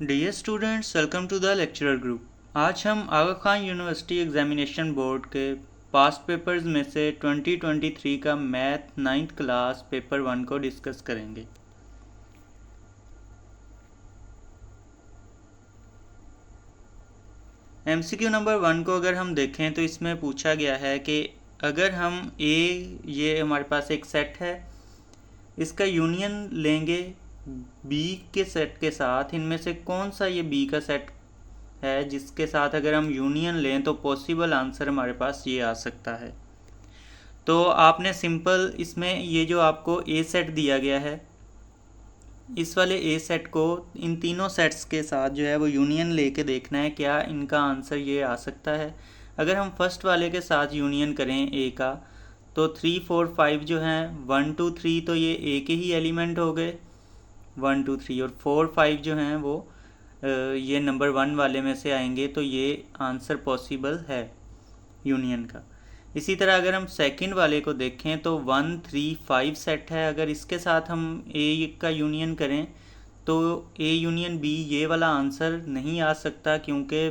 Dear students, welcome to the lecturer group. आज हम Aga Khan university examination board के past papers में से 2023 का मैथ 9th क्लास पेपर 1 को डिस्कस करेंगे। एमसीक्यू नंबर 1 को अगर हम देखें तो इसमें पूछा गया है कि अगर हम ये हमारे पास एक सेट है, इसका यूनियन लेंगे बी के सेट के साथ, इनमें से कौन सा ये बी का सेट है जिसके साथ अगर हम यूनियन लें तो पॉसिबल आंसर हमारे पास ये आ सकता है। तो आपने सिंपल इसमें ये जो आपको ए सेट दिया गया है, इस वाले ए सेट को इन तीनों सेट्स के साथ जो है वो यूनियन लेके देखना है क्या इनका आंसर ये आ सकता है। अगर हम फर्स्ट वाले के साथ यूनियन करें ए का, तो 3 4 5 जो हैं 1 2 3 तो ये ए के ही एलिमेंट हो गए 1 2 3, और 4 5 जो हैं वो ये नंबर 1 वाले में से आएंगे, तो ये आंसर पॉसिबल है यूनियन का। इसी तरह अगर हम सेकंड वाले को देखें तो 1 3 5 सेट है, अगर इसके साथ हम ए का यूनियन करें तो ए यूनियन बी ये वाला आंसर नहीं आ सकता, क्योंकि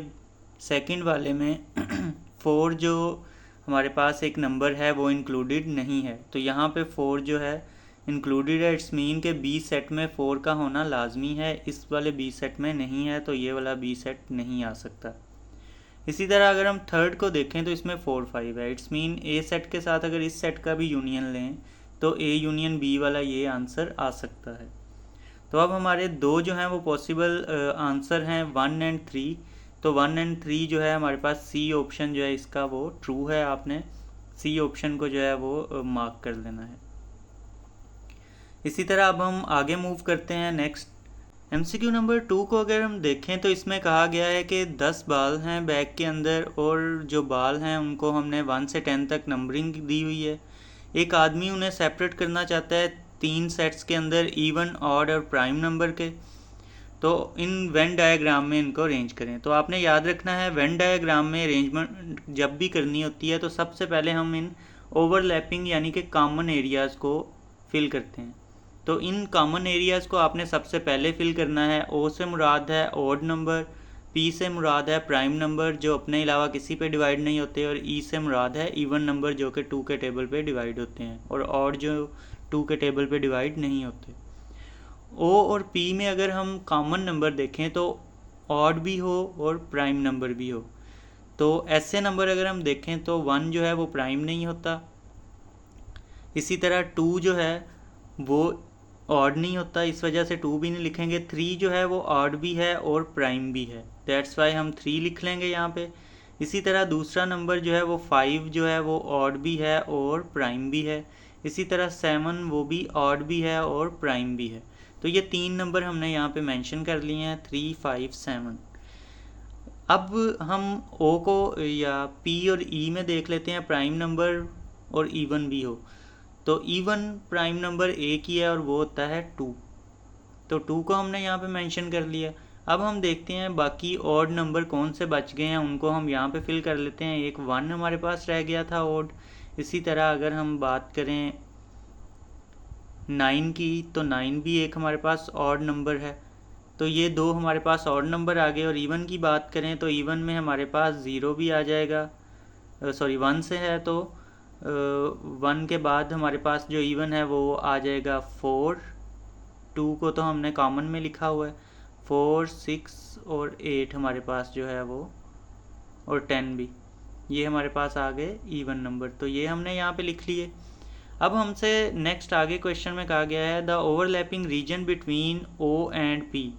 सेकंड वाले में 4 जो हमारे पास एक नंबर है वो इंक्लूडेड नहीं है, तो यहाँ पे 4 जो है इंक्लूडेड है। इट्स मीन के बी सेट में 4 का होना लाजमी है, इस वाले बी सेट में नहीं है, तो ये वाला बी सेट नहीं आ सकता। इसी तरह अगर हम थर्ड को देखें तो इसमें 4 5 है, इट्स मीन ए सेट के साथ अगर इस सेट का भी यूनियन लें तो ए यूनियन बी वाला ये आंसर आ सकता है। तो अब हमारे दो जो हैं वो पॉसिबल आंसर हैं 1 एंड 3। तो 1 एंड 3 जो है हमारे पास सी ऑप्शन जो है इसका वो ट्रू है, आपने सी ऑप्शन को जो है वो मार्क कर लेना है। इसी तरह अब हम आगे मूव करते हैं नेक्स्ट। एमसीक्यू नंबर 2 को अगर हम देखें तो इसमें कहा गया है कि 10 बाल हैं बैग के अंदर, और जो बाल हैं उनको हमने 1 से 10 तक नंबरिंग दी हुई है। एक आदमी उन्हें सेपरेट करना चाहता है 3 सेट्स के अंदर, इवन, ऑड और प्राइम नंबर के। तो इन वेन डायग्राम में इनको अरेंज करें। तो आपने याद रखना है वेन डायग्राम में अरेंजमेंट जब भी करनी होती है तो सबसे पहले हम इन ओवरलैपिंग यानी कि कॉमन एरियाज़ को फिल करते हैं। तो इन कॉमन एरियाज़ को आपने सबसे पहले फिल करना है। ओ से मुराद है ऑड नंबर, पी से मुराद है प्राइम नंबर जो अपने अलावा किसी पे डिवाइड नहीं होते, और ई से मुराद है इवन नंबर जो कि 2 के टेबल पे डिवाइड होते हैं, और ऑड जो 2 के टेबल पे डिवाइड नहीं होते। ओ और पी में अगर हम कॉमन नंबर देखें तो ऑड भी हो और प्राइम नंबर भी हो। तो ऐसे नंबर अगर हम देखें तो 1 जो है वो प्राइम नहीं होता, इसी तरह 2 जो है वो ऑड नहीं होता, इस वजह से 2 भी नहीं लिखेंगे। 3 जो है वो ऑड भी है और प्राइम भी है, दैट्स वाई हम 3 लिख लेंगे यहाँ पे। इसी तरह दूसरा नंबर जो है वो 5 जो है वो ऑड भी है और प्राइम भी है। इसी तरह 7 वो भी ऑड भी है और प्राइम भी है। तो ये 3 नंबर हमने यहाँ पे मेंशन कर लिए हैं 3 5 7। अब हम ओ को या पी और ई में देख लेते हैं प्राइम नंबर और इवन भी हो। तो इवन प्राइम नंबर एक ही है और वो होता है 2। तो 2 को हमने यहाँ पे मेंशन कर लिया। अब हम देखते हैं बाकी ऑड नंबर कौन से बच गए हैं, उनको हम यहाँ पे फिल कर लेते हैं। एक 1 हमारे पास रह गया था ऑड। इसी तरह अगर हम बात करें 9 की, तो 9 भी एक हमारे पास ऑड नंबर है। तो ये दो हमारे पास ऑड नंबर आ गए। और इवन की बात करें तो इवन में हमारे पास 0 भी आ जाएगा, सॉरी 1 से है तो 1 के बाद हमारे पास जो इवन है वो आ जाएगा 4। 2 को तो हमने कॉमन में लिखा हुआ है, 4 6 और 8 हमारे पास जो है वो, और 10 भी, ये हमारे पास आ गए इवन नंबर। तो ये हमने यहाँ पे लिख लिए। अब हमसे नेक्स्ट आगे क्वेश्चन में कहा गया है the overlapping region between O and P.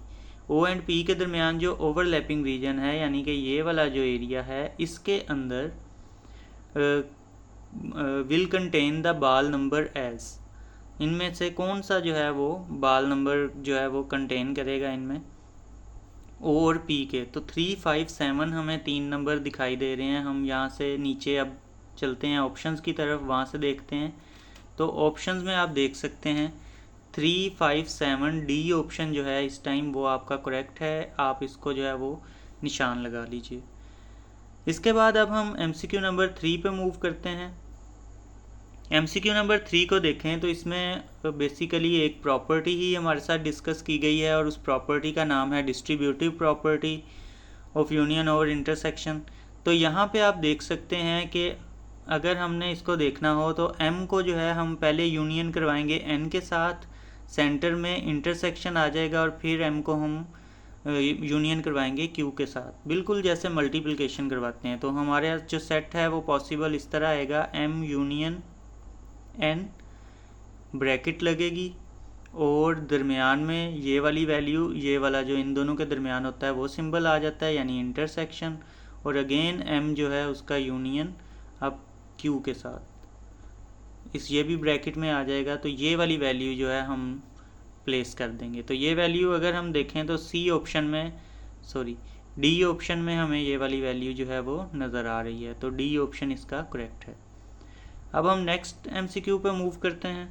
O and P के दरमियान जो ओवरलैपिंग रीजन है, यानी कि ये वाला जो एरिया है, इसके अंदर विल कंटेन द बाल नंबर एज। इनमें से कौन सा जो है वो बाल नंबर जो है वो कंटेन करेगा इनमें, ओ और पी के। तो 3 5 7 हमें 3 नंबर दिखाई दे रहे हैं। हम यहाँ से नीचे अब चलते हैं ऑप्शंस की तरफ, वहाँ से देखते हैं। तो ऑप्शंस में आप देख सकते हैं 3 5 7 डी ऑप्शन जो है इस टाइम वो आपका करेक्ट है, आप इसको जो है वो निशान लगा लीजिए। इसके बाद अब हम एमसीक्यू नंबर 3 पे मूव करते हैं। MCQ नंबर 3 को देखें तो इसमें बेसिकली एक प्रॉपर्टी ही हमारे साथ डिस्कस की गई है और उस प्रॉपर्टी का नाम है distributive property of union over intersection. तो यहाँ पे आप देख सकते हैं कि अगर हमने इसको देखना हो तो M को जो है हम पहले यूनियन करवाएंगे N के साथ, सेंटर में इंटरसेक्शन आ जाएगा और फिर M को हम यूनियन करवाएंगे Q के साथ, बिल्कुल जैसे मल्टीप्लिकेशन करवाते हैं। तो हमारे जो सेट है वो पॉसिबल इस तरह आएगा, M यूनियन N, ब्रैकेट लगेगी और दरमियान में ये वाली वैल्यू, ये वाला जो इन दोनों के दरमियान होता है वो सिंबल आ जाता है, यानी इंटरसेक्शन, और अगेन M जो है उसका यूनियन अब Q के साथ, ये भी ब्रैकेट में आ जाएगा। तो ये वाली वैल्यू जो है हम प्लेस कर देंगे। तो ये वैल्यू अगर हम देखें तो D ऑप्शन में हमें ये वाली वैल्यू जो है वो नज़र आ रही है। तो D ऑप्शन इसका करेक्ट है। अब हम नेक्स्ट MCQ पे मूव करते हैं।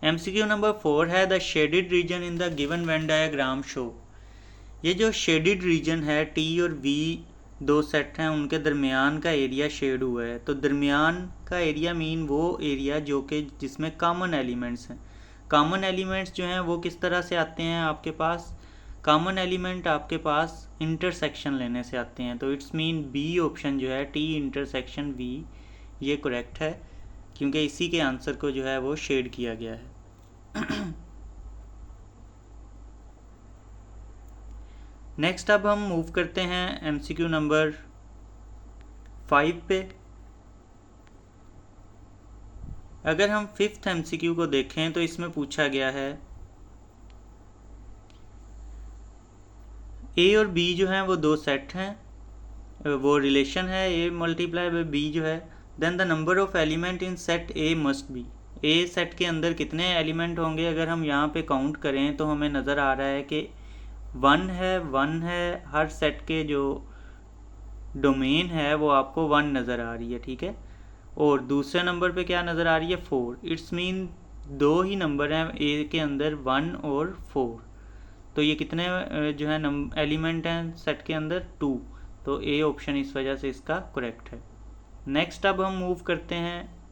MCQ नंबर 4 है the shaded region in the given Venn diagram show. ये जो शेडेड रीजन है T और V दो सेट हैं, उनके दरमियान का एरिया शेड हुआ है। तो दरमियान का एरिया मीन वो एरिया जो कि जिसमें कॉमन एलिमेंट्स हैं। कॉमन एलिमेंट्स जो हैं वो किस तरह से आते हैं आपके पास? कॉमन एलिमेंट आपके पास इंटरसेक्शन लेने से आते हैं। तो इट्स मीन B ऑप्शन जो है T इंटरसेक्शन V ये करेक्ट है, क्योंकि इसी के आंसर को जो है वो शेड किया गया है। नेक्स्ट अब हम मूव करते हैं MCQ नंबर 5 पे। अगर हम 5th MCQ को देखें तो इसमें पूछा गया है A और B जो हैं वो दो सेट हैं, वो रिलेशन है A मल्टीप्लाई बाय B जो है, then the number of element in set A must be. A set के अंदर कितने एलिमेंट होंगे? अगर हम यहाँ पे काउंट करें तो हमें नज़र आ रहा है कि 1 है, हर सेट के जो डोमेन है वो आपको 1 नज़र आ रही है, ठीक है। और दूसरे नंबर पे क्या नज़र आ रही है? 4। इट्स मीन दो ही नंबर हैं A के अंदर, 1 और 4। तो ये कितने जो है एलिमेंट हैं सेट के अंदर? 2। तो A ऑप्शन इस वजह से इसका करेक्ट है। नेक्स्ट अब हम मूव करते हैं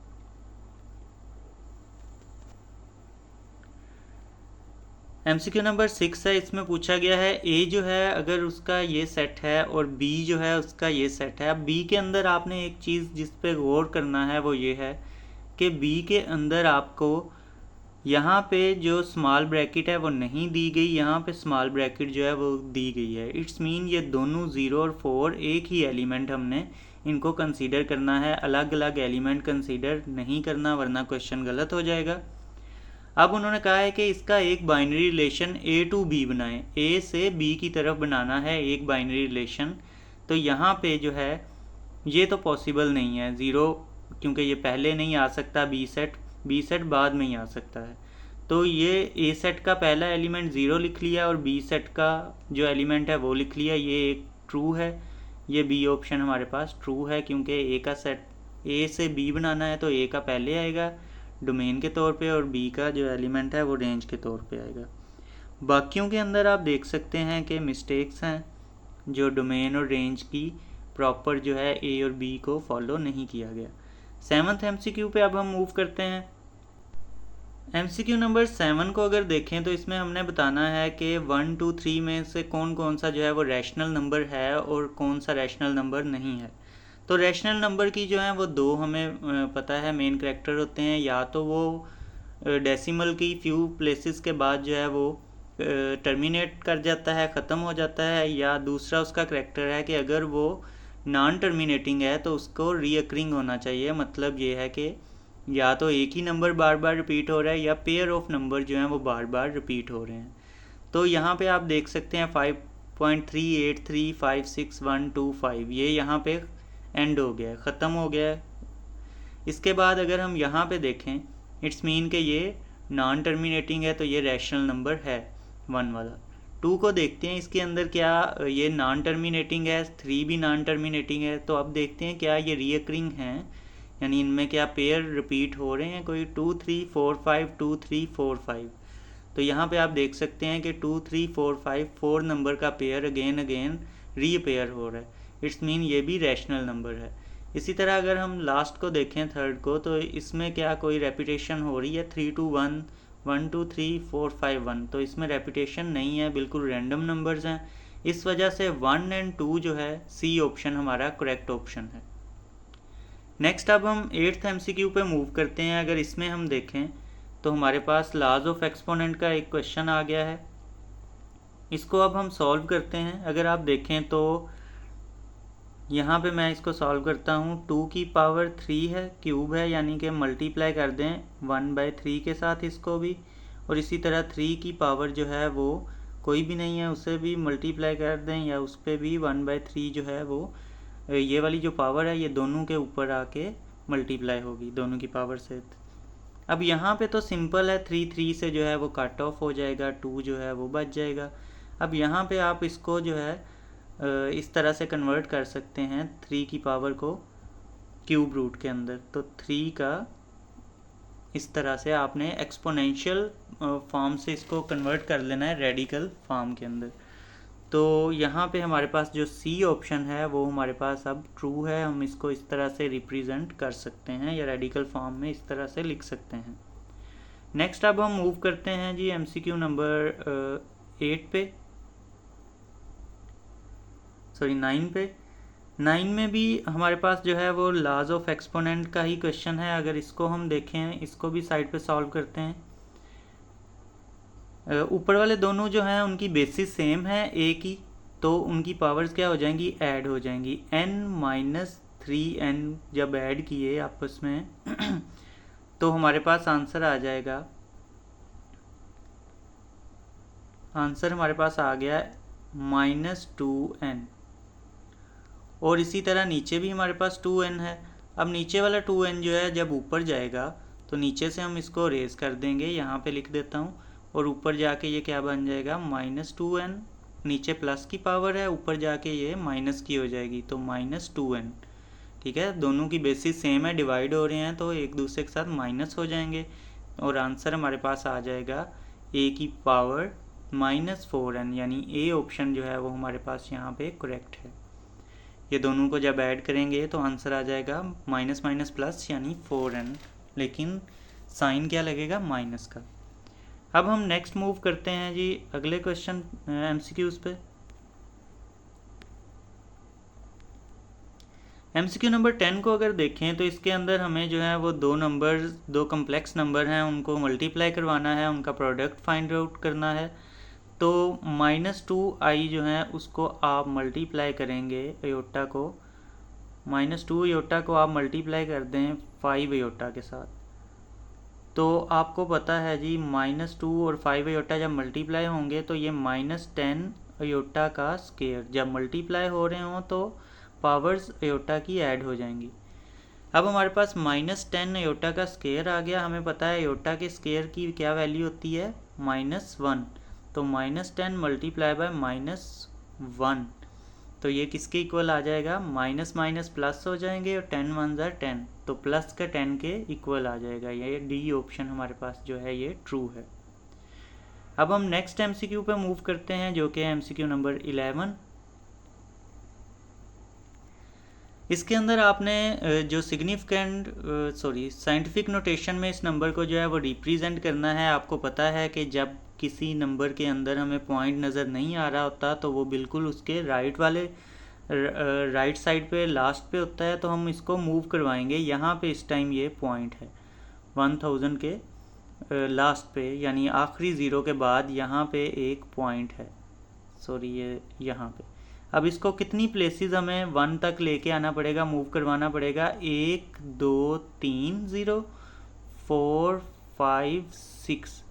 MCQ नंबर 6 है। इसमें पूछा गया है A जो है अगर उसका ये सेट है और B जो है उसका ये सेट है। अब B के अंदर आपने एक चीज़ जिस पे गौर करना है वो ये है कि B के अंदर आपको यहाँ पे जो स्मॉल ब्रैकेट है वो नहीं दी गई, यहाँ पे स्मॉल ब्रैकेट जो है वो दी गई है। इट्स मीन ये दोनों 0 और 4 एक ही एलिमेंट हमने इनको कंसीडर करना है, अलग अलग एलिमेंट कंसीडर नहीं करना, वरना क्वेश्चन गलत हो जाएगा। अब उन्होंने कहा है कि इसका एक binary relation A to B बनाएं, A से B की तरफ बनाना है एक बाइनरी रिलेशन। तो यहाँ पे जो है ये तो पॉसिबल नहीं है, 0, क्योंकि ये पहले नहीं आ सकता B सेट बाद में ही आ सकता है। तो ये A सेट का पहला एलिमेंट 0 लिख लिया और B सेट का जो एलिमेंट है वो लिख लिया, ये एक ट्रू है। ये B ऑप्शन हमारे पास ट्रू है, क्योंकि A का सेट A से B बनाना है तो A का पहले आएगा डोमेन के तौर पे और B का जो एलिमेंट है वो रेंज के तौर पे आएगा। बाकियों के अंदर आप देख सकते हैं कि मिस्टेक्स हैं, जो डोमेन और रेंज की प्रॉपर जो है A और B को फॉलो नहीं किया गया। 7th MCQ पे अब हम मूव करते हैं। MCQ नंबर 7 को अगर देखें तो इसमें हमने बताना है कि 1 2 3 में से कौन कौन सा जो है वो रैशनल नंबर है और कौन सा रैशनल नंबर नहीं है। तो रैशनल नंबर की जो है वो दो हमें पता है मेन कैरेक्टर होते हैं, या तो वो डेसिमल की फ्यू प्लेसेस के बाद जो है वो टर्मिनेट कर जाता है, ख़त्म हो जाता है, या दूसरा उसका कैरेक्टर है कि अगर वो नॉन टर्मिनेटिंग है तो उसको रीअकरिंग होना चाहिए। मतलब ये है कि या तो एक ही नंबर बार बार रिपीट हो रहा है या पेयर ऑफ नंबर जो हैं वो बार बार रिपीट हो रहे हैं। तो यहाँ पे आप देख सकते हैं 5.383 5 6 1 2 5 ये यहाँ पे एंड हो गया है, ख़त्म हो गया है। इसके बाद अगर हम यहाँ पे देखें इट्स मीन कि ये नॉन टर्मिनेटिंग है, तो ये रैशनल नंबर है 1 वाला। 2 को देखते हैं इसके अंदर क्या ये नॉन टर्मिनेटिंग है, 3 भी नॉन टर्मिनेटिंग है। तो अब देखते हैं क्या ये रीअकरिंग हैं, यानी इनमें क्या पेयर रिपीट हो रहे हैं कोई 2 3 4 5 2 3 4 5। तो यहाँ पे आप देख सकते हैं कि 2 3 4 5 4 नंबर का पेयर अगेन रीअपेयर हो रहा है। इट्स मीन ये भी रैशनल नंबर है। इसी तरह अगर हम लास्ट को देखें थर्ड को, तो इसमें क्या कोई रेपिटेशन हो रही है? 3 2 1 1 2 3 4 5 1, तो इसमें रेपिटेशन नहीं है, बिल्कुल रैंडम नंबर्स हैं। इस वजह से 1 और 2 जो है सी ऑप्शन हमारा करेक्ट ऑप्शन है। नेक्स्ट अब हम 8th MCQ पे मूव करते हैं। अगर इसमें हम देखें तो हमारे पास लॉज ऑफ एक्सपोनेंट का एक क्वेश्चन आ गया है। इसको अब हम सॉल्व करते हैं। अगर आप देखें तो यहाँ पे मैं इसको सॉल्व करता हूँ। 2 की पावर 3 है, क्यूब है, यानी कि मल्टीप्लाई कर दें 1/3 के साथ इसको भी, और इसी तरह 3 की पावर जो है वो कोई भी नहीं है, उसे भी मल्टीप्लाई कर दें, या उस पर भी 1/3 जो है वो ये वाली जो पावर है ये दोनों के ऊपर आके मल्टीप्लाई होगी दोनों की पावर से। अब यहाँ पे तो सिंपल है, 3 से जो है वो कट ऑफ हो जाएगा, 2 जो है वो बच जाएगा। अब यहाँ पे आप इसको जो है इस तरह से कन्वर्ट कर सकते हैं 3 की पावर को क्यूब रूट के अंदर। तो 3 का इस तरह से आपने एक्सपोनेंशियल फॉर्म से इसको कन्वर्ट कर लेना है रेडिकल फॉर्म के अंदर। तो यहाँ पे हमारे पास जो सी ऑप्शन है वो हमारे पास अब ट्रू है। हम इसको इस तरह से रिप्रेजेंट कर सकते हैं या रेडिकल फॉर्म में इस तरह से लिख सकते हैं। नेक्स्ट अब हम मूव करते हैं जी MCQ नंबर 9 पे। 9 में भी हमारे पास जो है वो लॉज ऑफ एक्सपोनेंट का ही क्वेश्चन है। अगर इसको हम देखें, इसको भी साइड पे सॉल्व करते हैं। ऊपर वाले दोनों जो हैं उनकी बेसिस सेम है a की, तो उनकी पावर्स क्या हो जाएंगी? ऐड हो जाएंगी। n-3n जब ऐड किए आपस में तो हमारे पास आंसर आ जाएगा। आंसर हमारे पास आ गया -2n, और इसी तरह नीचे भी हमारे पास 2n है। अब नीचे वाला 2n जो है जब ऊपर जाएगा तो नीचे से हम इसको रेज कर देंगे, यहाँ पे लिख देता हूँ, और ऊपर जाके ये क्या बन जाएगा? -2n। नीचे प्लस की पावर है, ऊपर जाके ये माइनस की हो जाएगी, तो -2n। ठीक है, दोनों की बेसिस सेम है, डिवाइड हो रहे हैं तो एक दूसरे के साथ माइनस हो जाएंगे, और आंसर हमारे पास आ जाएगा a की पावर -4n, यानी ए ऑप्शन जो है वो हमारे पास यहाँ पे करेक्ट है। ये दोनों को जब ऐड करेंगे तो आंसर आ जाएगा माइनस माइनस प्लस यानी 4n, लेकिन साइन क्या लगेगा? माइनस का। अब हम नेक्स्ट मूव करते हैं जी अगले क्वेश्चन MCQs पे। MCQ नंबर 10 को अगर देखें तो इसके अंदर हमें जो है वो दो कम्प्लेक्स नंबर हैं, उनको मल्टीप्लाई करवाना है, उनका प्रोडक्ट फाइंड आउट करना है। तो -2i जो है उसको आप मल्टीप्लाई करेंगे अयोटा को, -2 अयोटा को आप मल्टीप्लाई कर दें 5 अयोटा के साथ। तो आपको पता है जी -2 और 5 अयोटा जब मल्टीप्लाई होंगे तो ये -10 अयोटा का स्केयर जब मल्टीप्लाई हो रहे हों तो पावर्स अयोटा की ऐड हो जाएंगी। अब हमारे पास -10 अयोटा का स्केयर आ गया। हमें पता है अयोटा के स्केयर की क्या वैल्यू होती है? -1। तो -10 मल्टीप्लाई बाय -1, तो ये किसके इक्वल आ जाएगा? माइनस माइनस प्लस हो जाएंगे और 10 1 ज़ा 10, तो प्लस का 10 के इक्वल आ जाएगा। ये डी ऑप्शन हमारे पास जो है ये ट्रू है। अब हम नेक्स्ट MCQ पे मूव करते हैं जो कि MCQ नंबर 11। इसके अंदर आपने जो साइंटिफिक नोटेशन में इस नंबर को जो है वो रिप्रेजेंट करना है। आपको पता है कि जब किसी नंबर के अंदर हमें पॉइंट नज़र नहीं आ रहा होता तो वो बिल्कुल उसके राइट साइड पे लास्ट पे होता है, तो हम इसको मूव करवाएंगे। यहाँ पे इस टाइम ये पॉइंट है 1000 के लास्ट पे, यानी आखिरी ज़ीरो के बाद यहाँ पे एक पॉइंट है, ये यहाँ पे। अब इसको कितनी प्लेसेस हमें 1 तक लेके आना पड़ेगा, मूव करवाना पड़ेगा? 1 2 3 0 4 5 6,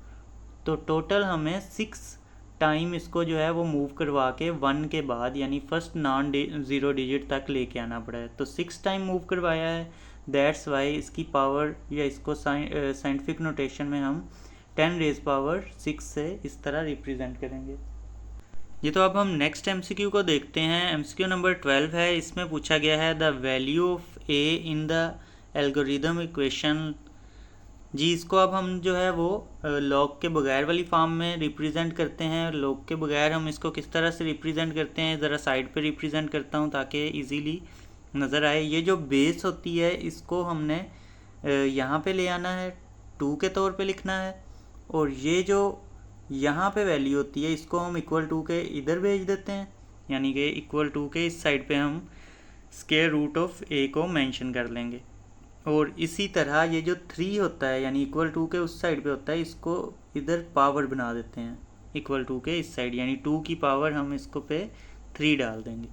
तो टोटल हमें 6 टाइम इसको जो है वो मूव करवा के 1 के बाद यानी फर्स्ट नॉन ज़ीरो डिजिट तक लेके आना पड़ा है। तो 6 टाइम मूव करवाया है, दैट्स वाई इसकी पावर या इसको साइंटिफिक नोटेशन में हम 10⁻6 से इस तरह रिप्रेजेंट करेंगे। ये तो अब हम नेक्स्ट MCQ को देखते हैं। MCQ नंबर 12 है। इसमें पूछा गया है the value of a in the algorithm equation. जी इसको अब हम जो है वो लॉग के बगैर वाली फॉर्म में रिप्रेजेंट करते हैं। लॉग के बगैर हम इसको किस तरह से रिप्रेजेंट करते हैं, ज़रा साइड पे रिप्रेजेंट करता हूँ ताकि इजीली नज़र आए। ये जो बेस होती है इसको हमने यहाँ पे ले आना है, 2 के तौर पे लिखना है, और ये जो यहाँ पे वैल्यू होती है इसको हम इक्वल टू के इधर भेज देते हैं, यानी कि इक्वल टू के इस साइड पे हम स्क्वायर रूट ऑफ ए को मेंशन कर लेंगे। और इसी तरह ये जो 3 होता है यानी इक्वल टू के उस साइड पे होता है, इसको इधर पावर बना देते हैं इक्वल टू के इस साइड, यानी 2 की पावर हम इसको पे 3 डाल देंगे।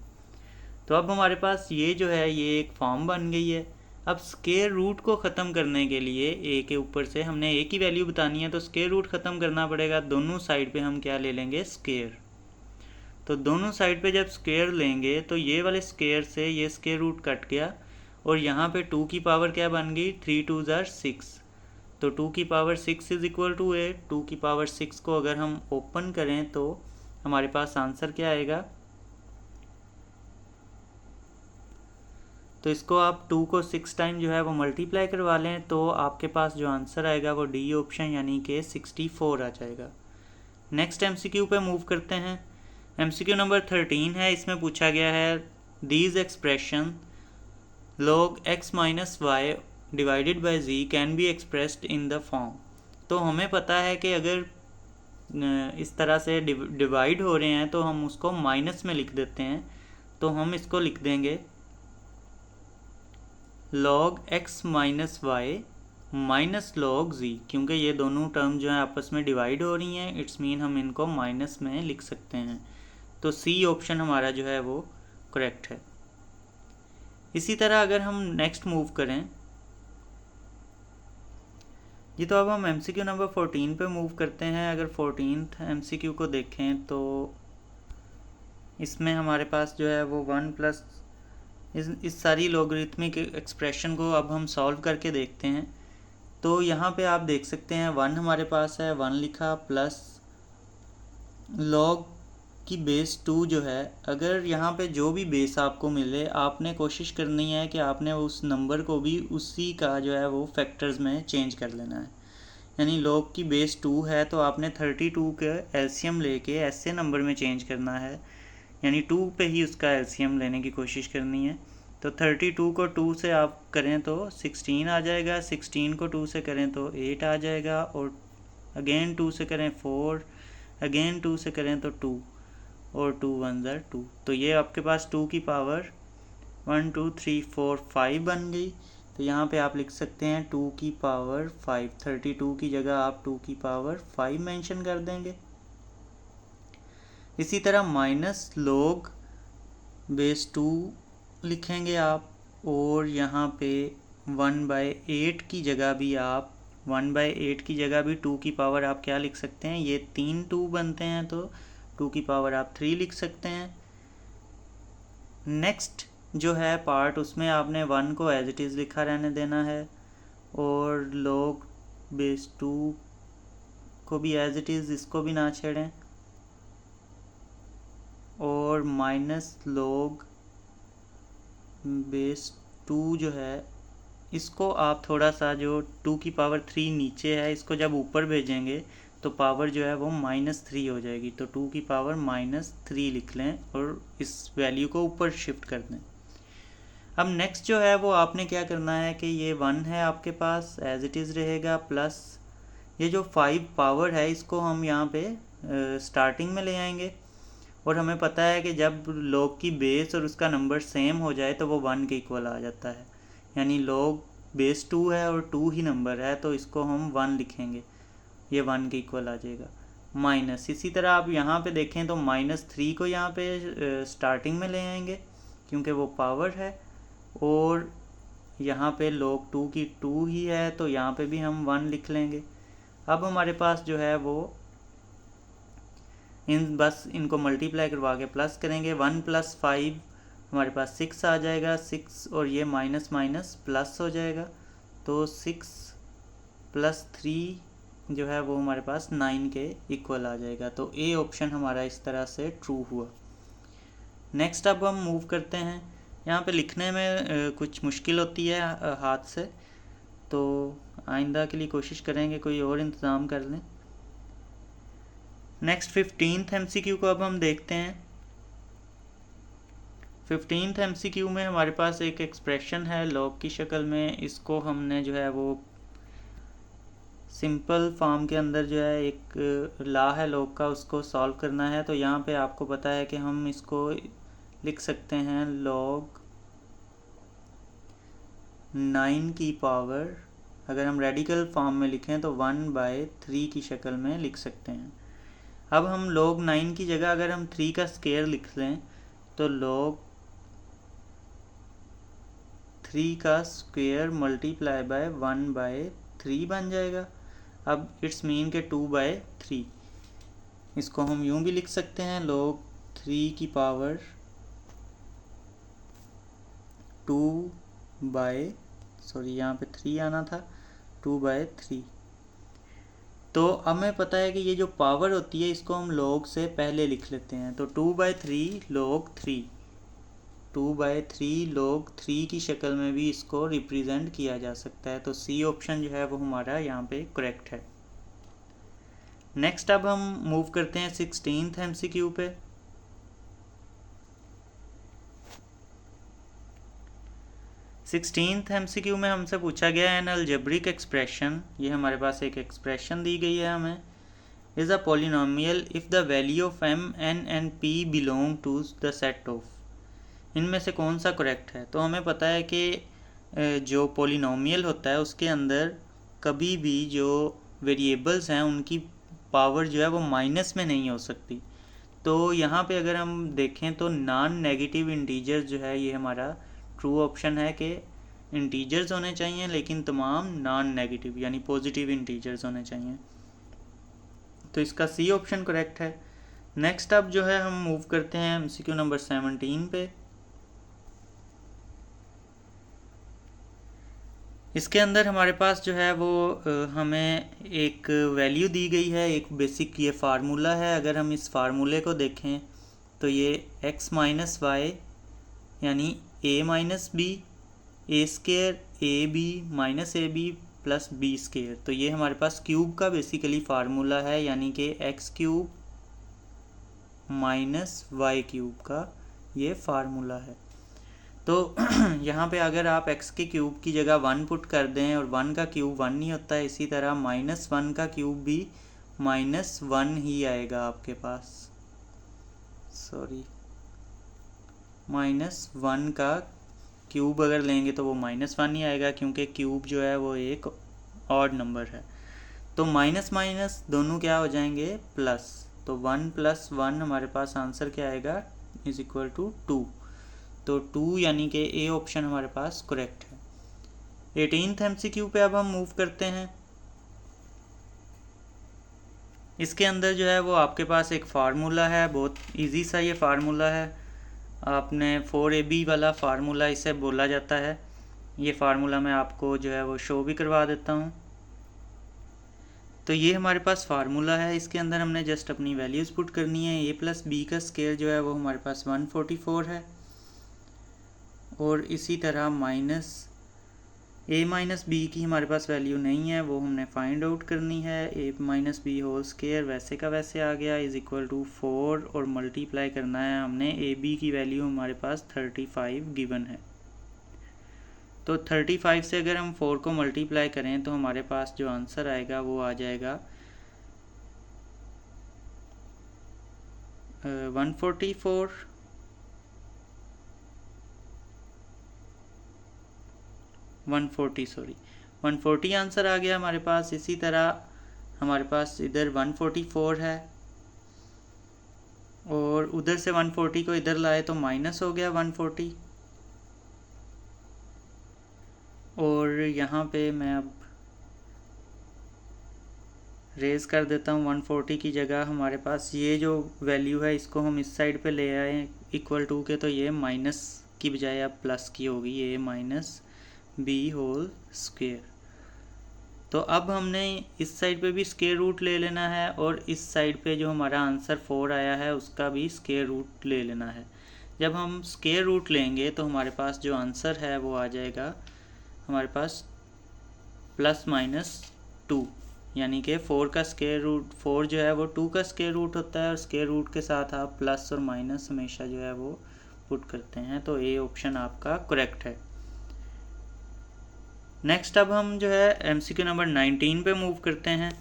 तो अब हमारे पास ये जो है ये एक फॉर्म बन गई है। अब स्क्वायर रूट को ख़त्म करने के लिए ए के ऊपर से हमने ए की वैल्यू बतानी है, तो स्क्वायर रूट ख़त्म करना पड़ेगा। दोनों साइड पे हम क्या ले लेंगे, स्क्वायर। तो दोनों साइड पे जब स्क्वायर लेंगे तो ये वाले स्क्वायर से ये स्क्वायर रूट कट गया, और यहाँ पे 2 की पावर क्या बन गई, 3 2 ज़ार 6। तो 2 की पावर 6 इज़ इक्वल टू 8। 2 की पावर 6 को अगर हम ओपन करें तो हमारे पास आंसर क्या आएगा, तो इसको आप 2 को 6 टाइम जो है वो मल्टीप्लाई करवा लें तो आपके पास जो आंसर आएगा वो डी ऑप्शन यानी कि 64 आ जाएगा। नेक्स्ट एमसीक्यू पे मूव करते हैं। एमसीक्यू नंबर 13 है। इसमें पूछा गया है these expression log x minus Y divided by z can be expressed in the form. तो हमें पता है कि अगर इस तरह से डिवाइड हो रहे हैं तो हम उसको माइनस में लिख देते हैं। तो हम इसको लिख देंगे log x minus Y minus log z, क्योंकि ये दोनों टर्म जो है आपस में डिवाइड हो रही हैं, इट्स मीन हम इनको माइनस में लिख सकते हैं। तो सी ऑप्शन हमारा जो है वो करेक्ट है। इसी तरह अगर हम नेक्स्ट मूव करें जी, तो अब हम एमसीक्यू नंबर 14 पे मूव करते हैं। अगर 14th एमसीक्यू को देखें तो इसमें हमारे पास जो है वो 1 प्लस इस सारी लॉगरिथमिक एक्सप्रेशन को अब हम सॉल्व करके देखते हैं। तो यहाँ पे आप देख सकते हैं 1 हमारे पास है, 1 लिखा, प्लस log की बेस 2 जो है, अगर यहाँ पे जो भी बेस आपको मिले आपने कोशिश करनी है कि आपने उस नंबर को भी उसी का जो है वो फैक्टर्स में चेंज कर लेना है। यानी log की बेस 2 है तो आपने 32 का एलसीएम लेके ऐसे नंबर में चेंज करना है, यानी 2 पे ही उसका एलसीएम लेने की कोशिश करनी है। तो 32 को 2 से आप करें तो 16 आ जाएगा, 16 को 2 से करें तो 8 आ जाएगा, और अगेन 2 से करें 4, अगेन 2 से करें तो 2, और 2 1 ज़ार 2। तो ये आपके पास 2 की पावर 1 2 3 4 5 बन गई। तो यहाँ पे आप लिख सकते हैं 2 की पावर 5, 32 की जगह आप 2 की पावर 5 मेंशन कर देंगे। इसी तरह माइनस log बेस 2 लिखेंगे आप, और यहाँ पे 1/8 की जगह भी आप 1/8 की जगह भी 2 की पावर आप क्या लिख सकते हैं, ये 3 2 बनते हैं तो 2 की पावर आप 3 लिख सकते हैं। नेक्स्ट जो है पार्ट उसमें आपने 1 को एज इट इज़ लिखा रहने देना है, और log बेस 2 को भी एज इट इज़, इसको भी ना छेड़ें, और माइनस log बेस 2 जो है इसको आप थोड़ा सा जो 2 की पावर 3 नीचे है इसको जब ऊपर भेजेंगे तो पावर जो है वो -3 हो जाएगी। तो 2 की पावर -3 लिख लें और इस वैल्यू को ऊपर शिफ्ट कर दें। अब नेक्स्ट जो है वो आपने क्या करना है कि ये 1 है आपके पास एज इट इज़ रहेगा, प्लस ये जो 5 पावर है इसको हम यहाँ पे स्टार्टिंग में ले आएंगे, और हमें पता है कि जब log की बेस और उसका नंबर सेम हो जाए तो वो 1 के इक्वल आ जाता है। यानी log बेस 2 है और 2 ही नंबर है तो इसको हम 1 लिखेंगे, ये 1 के इक्वल आ जाएगा। माइनस इसी तरह आप यहाँ पे देखें तो -3 को यहाँ पे स्टार्टिंग में ले आएंगे क्योंकि वो पावर है, और यहाँ पे log 2 की 2 ही है तो यहाँ पे भी हम 1 लिख लेंगे। अब हमारे पास जो है वो बस इनको मल्टीप्लाई करवा के प्लस करेंगे। 1 + 5 हमारे पास 6 आ जाएगा, 6 और ये माइनस माइनस प्लस हो जाएगा, तो 6 + 3 जो है वो हमारे पास 9 के इक्वल आ जाएगा। तो ए ऑप्शन हमारा इस तरह से ट्रू हुआ। नेक्स्ट अब हम मूव करते हैं। यहाँ पे लिखने में कुछ मुश्किल होती है हाथ से, तो आइंदा के लिए कोशिश करेंगे कोई और इंतज़ाम कर लें। नेक्स्ट 15th MCQ को अब हम देखते हैं। 15th MCQ में हमारे पास एक एक्सप्रेशन है लॉग की शक्ल में। इसको हमने जो है वो सिंपल फॉर्म के अंदर जो है एक लॉ है लॉग का, उसको सॉल्व करना है। तो यहाँ पे आपको पता है कि हम इसको लिख सकते हैं लॉग 9 की पावर, अगर हम रेडिकल फॉर्म में लिखें तो 1/3 की शक्ल में लिख सकते हैं। अब हम log 9 की जगह अगर हम 3 का स्क्वायर लिख लें तो log 3 का स्क्वायर मल्टीप्लाई बाय 1/3 बन जाएगा। अब इट्स मीन के 2/3। इसको हम यूं भी लिख सकते हैं log 3 की पावर 2/, यहाँ पे 3 आना था, 2/3। तो अब हमें पता है कि ये जो पावर होती है इसको हम log से पहले लिख लेते हैं। तो 2/3 log 3, 2/3 log 3 की शक्ल में भी इसको रिप्रेजेंट किया जा सकता है। तो सी ऑप्शन जो है वो हमारा यहाँ पे करेक्ट है। नेक्स्ट अब हम मूव करते हैं 16th MCQ पे। 16th MCQ में हमसे पूछा गया है एन अलजेब्रिक एक्सप्रेशन, ये हमारे पास एक एक्सप्रेशन दी गई है हमें, is a polynomial if the value of m n and p belong to the set of, इनमें से कौन सा करेक्ट है। तो हमें पता है कि जो पॉलिनोमियल होता है उसके अंदर कभी भी जो वेरिएबल्स हैं उनकी पावर जो है वो माइनस में नहीं हो सकती। तो यहाँ पे अगर हम देखें तो नॉन नेगेटिव इंटीजर्स जो है ये हमारा ट्रू ऑप्शन है कि इंटीजर्स होने चाहिए लेकिन तमाम नॉन नेगेटिव यानी पॉजिटिव इंटीजर्स होने चाहिए। तो इसका सी ऑप्शन करेक्ट है। नेक्स्ट अब जो है हम मूव करते हैं MCQ नंबर 17 पे। इसके अंदर हमारे पास जो है वो हमें एक वैल्यू दी गई है, एक बेसिक ये फार्मूला है। अगर हम इस फार्मूले को देखें तो ये x माइनस वाई यानी a minus B A square A B minus A B plus B square, तो ये हमारे पास क्यूब का बेसिकली फार्मूला है, यानी कि X cube minus Y cube का ये फार्मूला है। तो यहाँ पे अगर आप x के क्यूब की जगह 1 पुट कर दें और 1 का क्यूब 1 नहीं होता है, इसी तरह -1 का क्यूब भी -1 ही आएगा आपके पास। -1 का क्यूब अगर लेंगे तो वो -1 ही आएगा, क्योंकि क्यूब जो है वो एक ऑड नंबर है। तो माइनस माइनस दोनों क्या हो जाएंगे प्लस, तो 1 + 1 हमारे पास आंसर क्या आएगा इज इक्वल टू 2। तो 2 यानी कि ए ऑप्शन हमारे पास करेक्ट है। 18th MCQ पे अब हम मूव करते हैं। इसके अंदर जो है वो आपके पास एक फार्मूला है, बहुत इजी सा ये फार्मूला है। आपने 4AB वाला फार्मूला इसे बोला जाता है। ये फार्मूला मैं आपको जो है वो शो भी करवा देता हूँ। तो ये हमारे पास फार्मूला है, इसके अंदर हमने जस्ट अपनी वैल्यूज़ पुट करनी है। a + b का स्केयर जो है वो हमारे पास 144 है, और इसी तरह -a - b की हमारे पास वैल्यू नहीं है, वो हमने फाइंड आउट करनी है। a - b होल स्केयर वैसे का वैसे आ गया इज इक्वल टू 4, और मल्टीप्लाई करना है हमने ab की वैल्यू हमारे पास 35 गिवन है। तो 35 से अगर हम 4 को मल्टीप्लाई करें तो हमारे पास जो आंसर आएगा वो आ जाएगा 140 आंसर आ गया हमारे पास। इसी तरह हमारे पास इधर 144 है, और उधर से 140 को इधर लाए तो माइनस हो गया 140, और यहाँ पे मैं अब रेज कर देता हूँ 140 की जगह हमारे पास ये जो वैल्यू है इसको हम इस साइड पे ले आए इक्वल टू के, तो ये माइनस की बजाय अब प्लस की होगी, a - b होल स्क्वायर। तो अब हमने इस साइड पे भी स्क्वायर रूट ले लेना है, और इस साइड पे जो हमारा आंसर 4 आया है उसका भी स्क्वायर रूट ले लेना है। जब हम स्क्वायर रूट लेंगे तो हमारे पास जो आंसर है वो आ जाएगा हमारे पास ±2, यानी कि 4 का स्क्वायर रूट, 4 जो है वो 2 का स्क्वायर रूट होता है, और स्क्वायर रूट के साथ आप प्लस और माइनस हमेशा जो है वो पुट करते हैं, तो ए ऑप्शन आपका करेक्ट है। नेक्स्ट अब हम जो है एमसीक्यू नंबर 19 पे मूव करते हैं।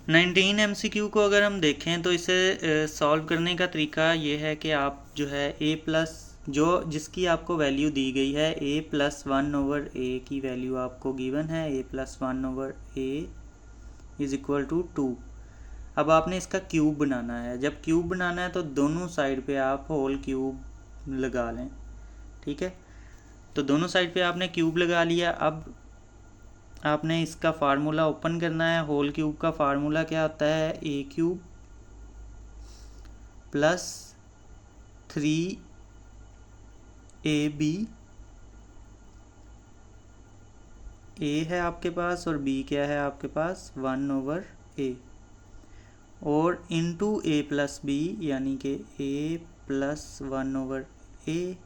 नाइनटीन एमसीक्यू को अगर हम देखें तो इसे सॉल्व करने का तरीका ये है कि आप जो है ए प्लस जो जिसकी आपको वैल्यू दी गई है a+1/a की वैल्यू आपको गिवन है a+1/a इज इक्वल टू 2। अब आपने इसका क्यूब बनाना है। जब क्यूब बनाना है तो दोनों साइड पे आप होल क्यूब लगा लें, ठीक है। तो दोनों साइड पे आपने क्यूब लगा लिया। अब आपने इसका फार्मूला ओपन करना है। होल क्यूब का फार्मूला क्या होता है, a³ प्लस 3ab, a है आपके पास और b क्या है आपके पास 1/a, और इंटू a+b यानी कि a+1/a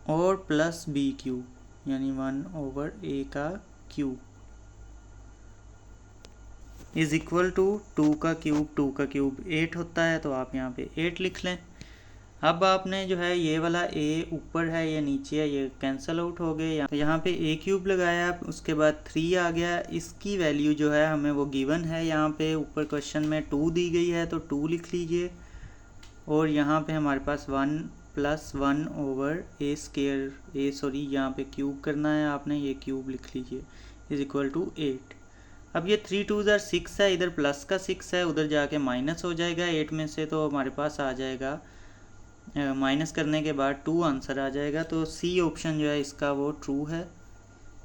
और प्लस b³ यानी 1/a का क्यूब इज इक्वल टू 2 का क्यूब 8 होता है, तो आप यहाँ पे 8 लिख लें। अब आपने जो है ये वाला a ऊपर है ये नीचे है, ये कैंसिल आउट हो गए। यहाँ पे a³ लगाया, उसके बाद 3 आ गया। इसकी वैल्यू जो है हमें वो गिवन है, यहाँ पे ऊपर क्वेश्चन में 2 दी गई है तो 2 लिख लीजिए। और यहाँ पे हमारे पास 1+1/a², यहाँ पे क्यूब करना है आपने, ये क्यूब लिख लीजिए इज इक्वल टू 8। अब ये 3 2 6 है, इधर प्लस का 6 है, उधर जाके माइनस हो जाएगा 8 में से, तो हमारे पास आ जाएगा माइनस करने के बाद 2 आंसर आ जाएगा। तो सी ऑप्शन जो है इसका वो ट्रू है।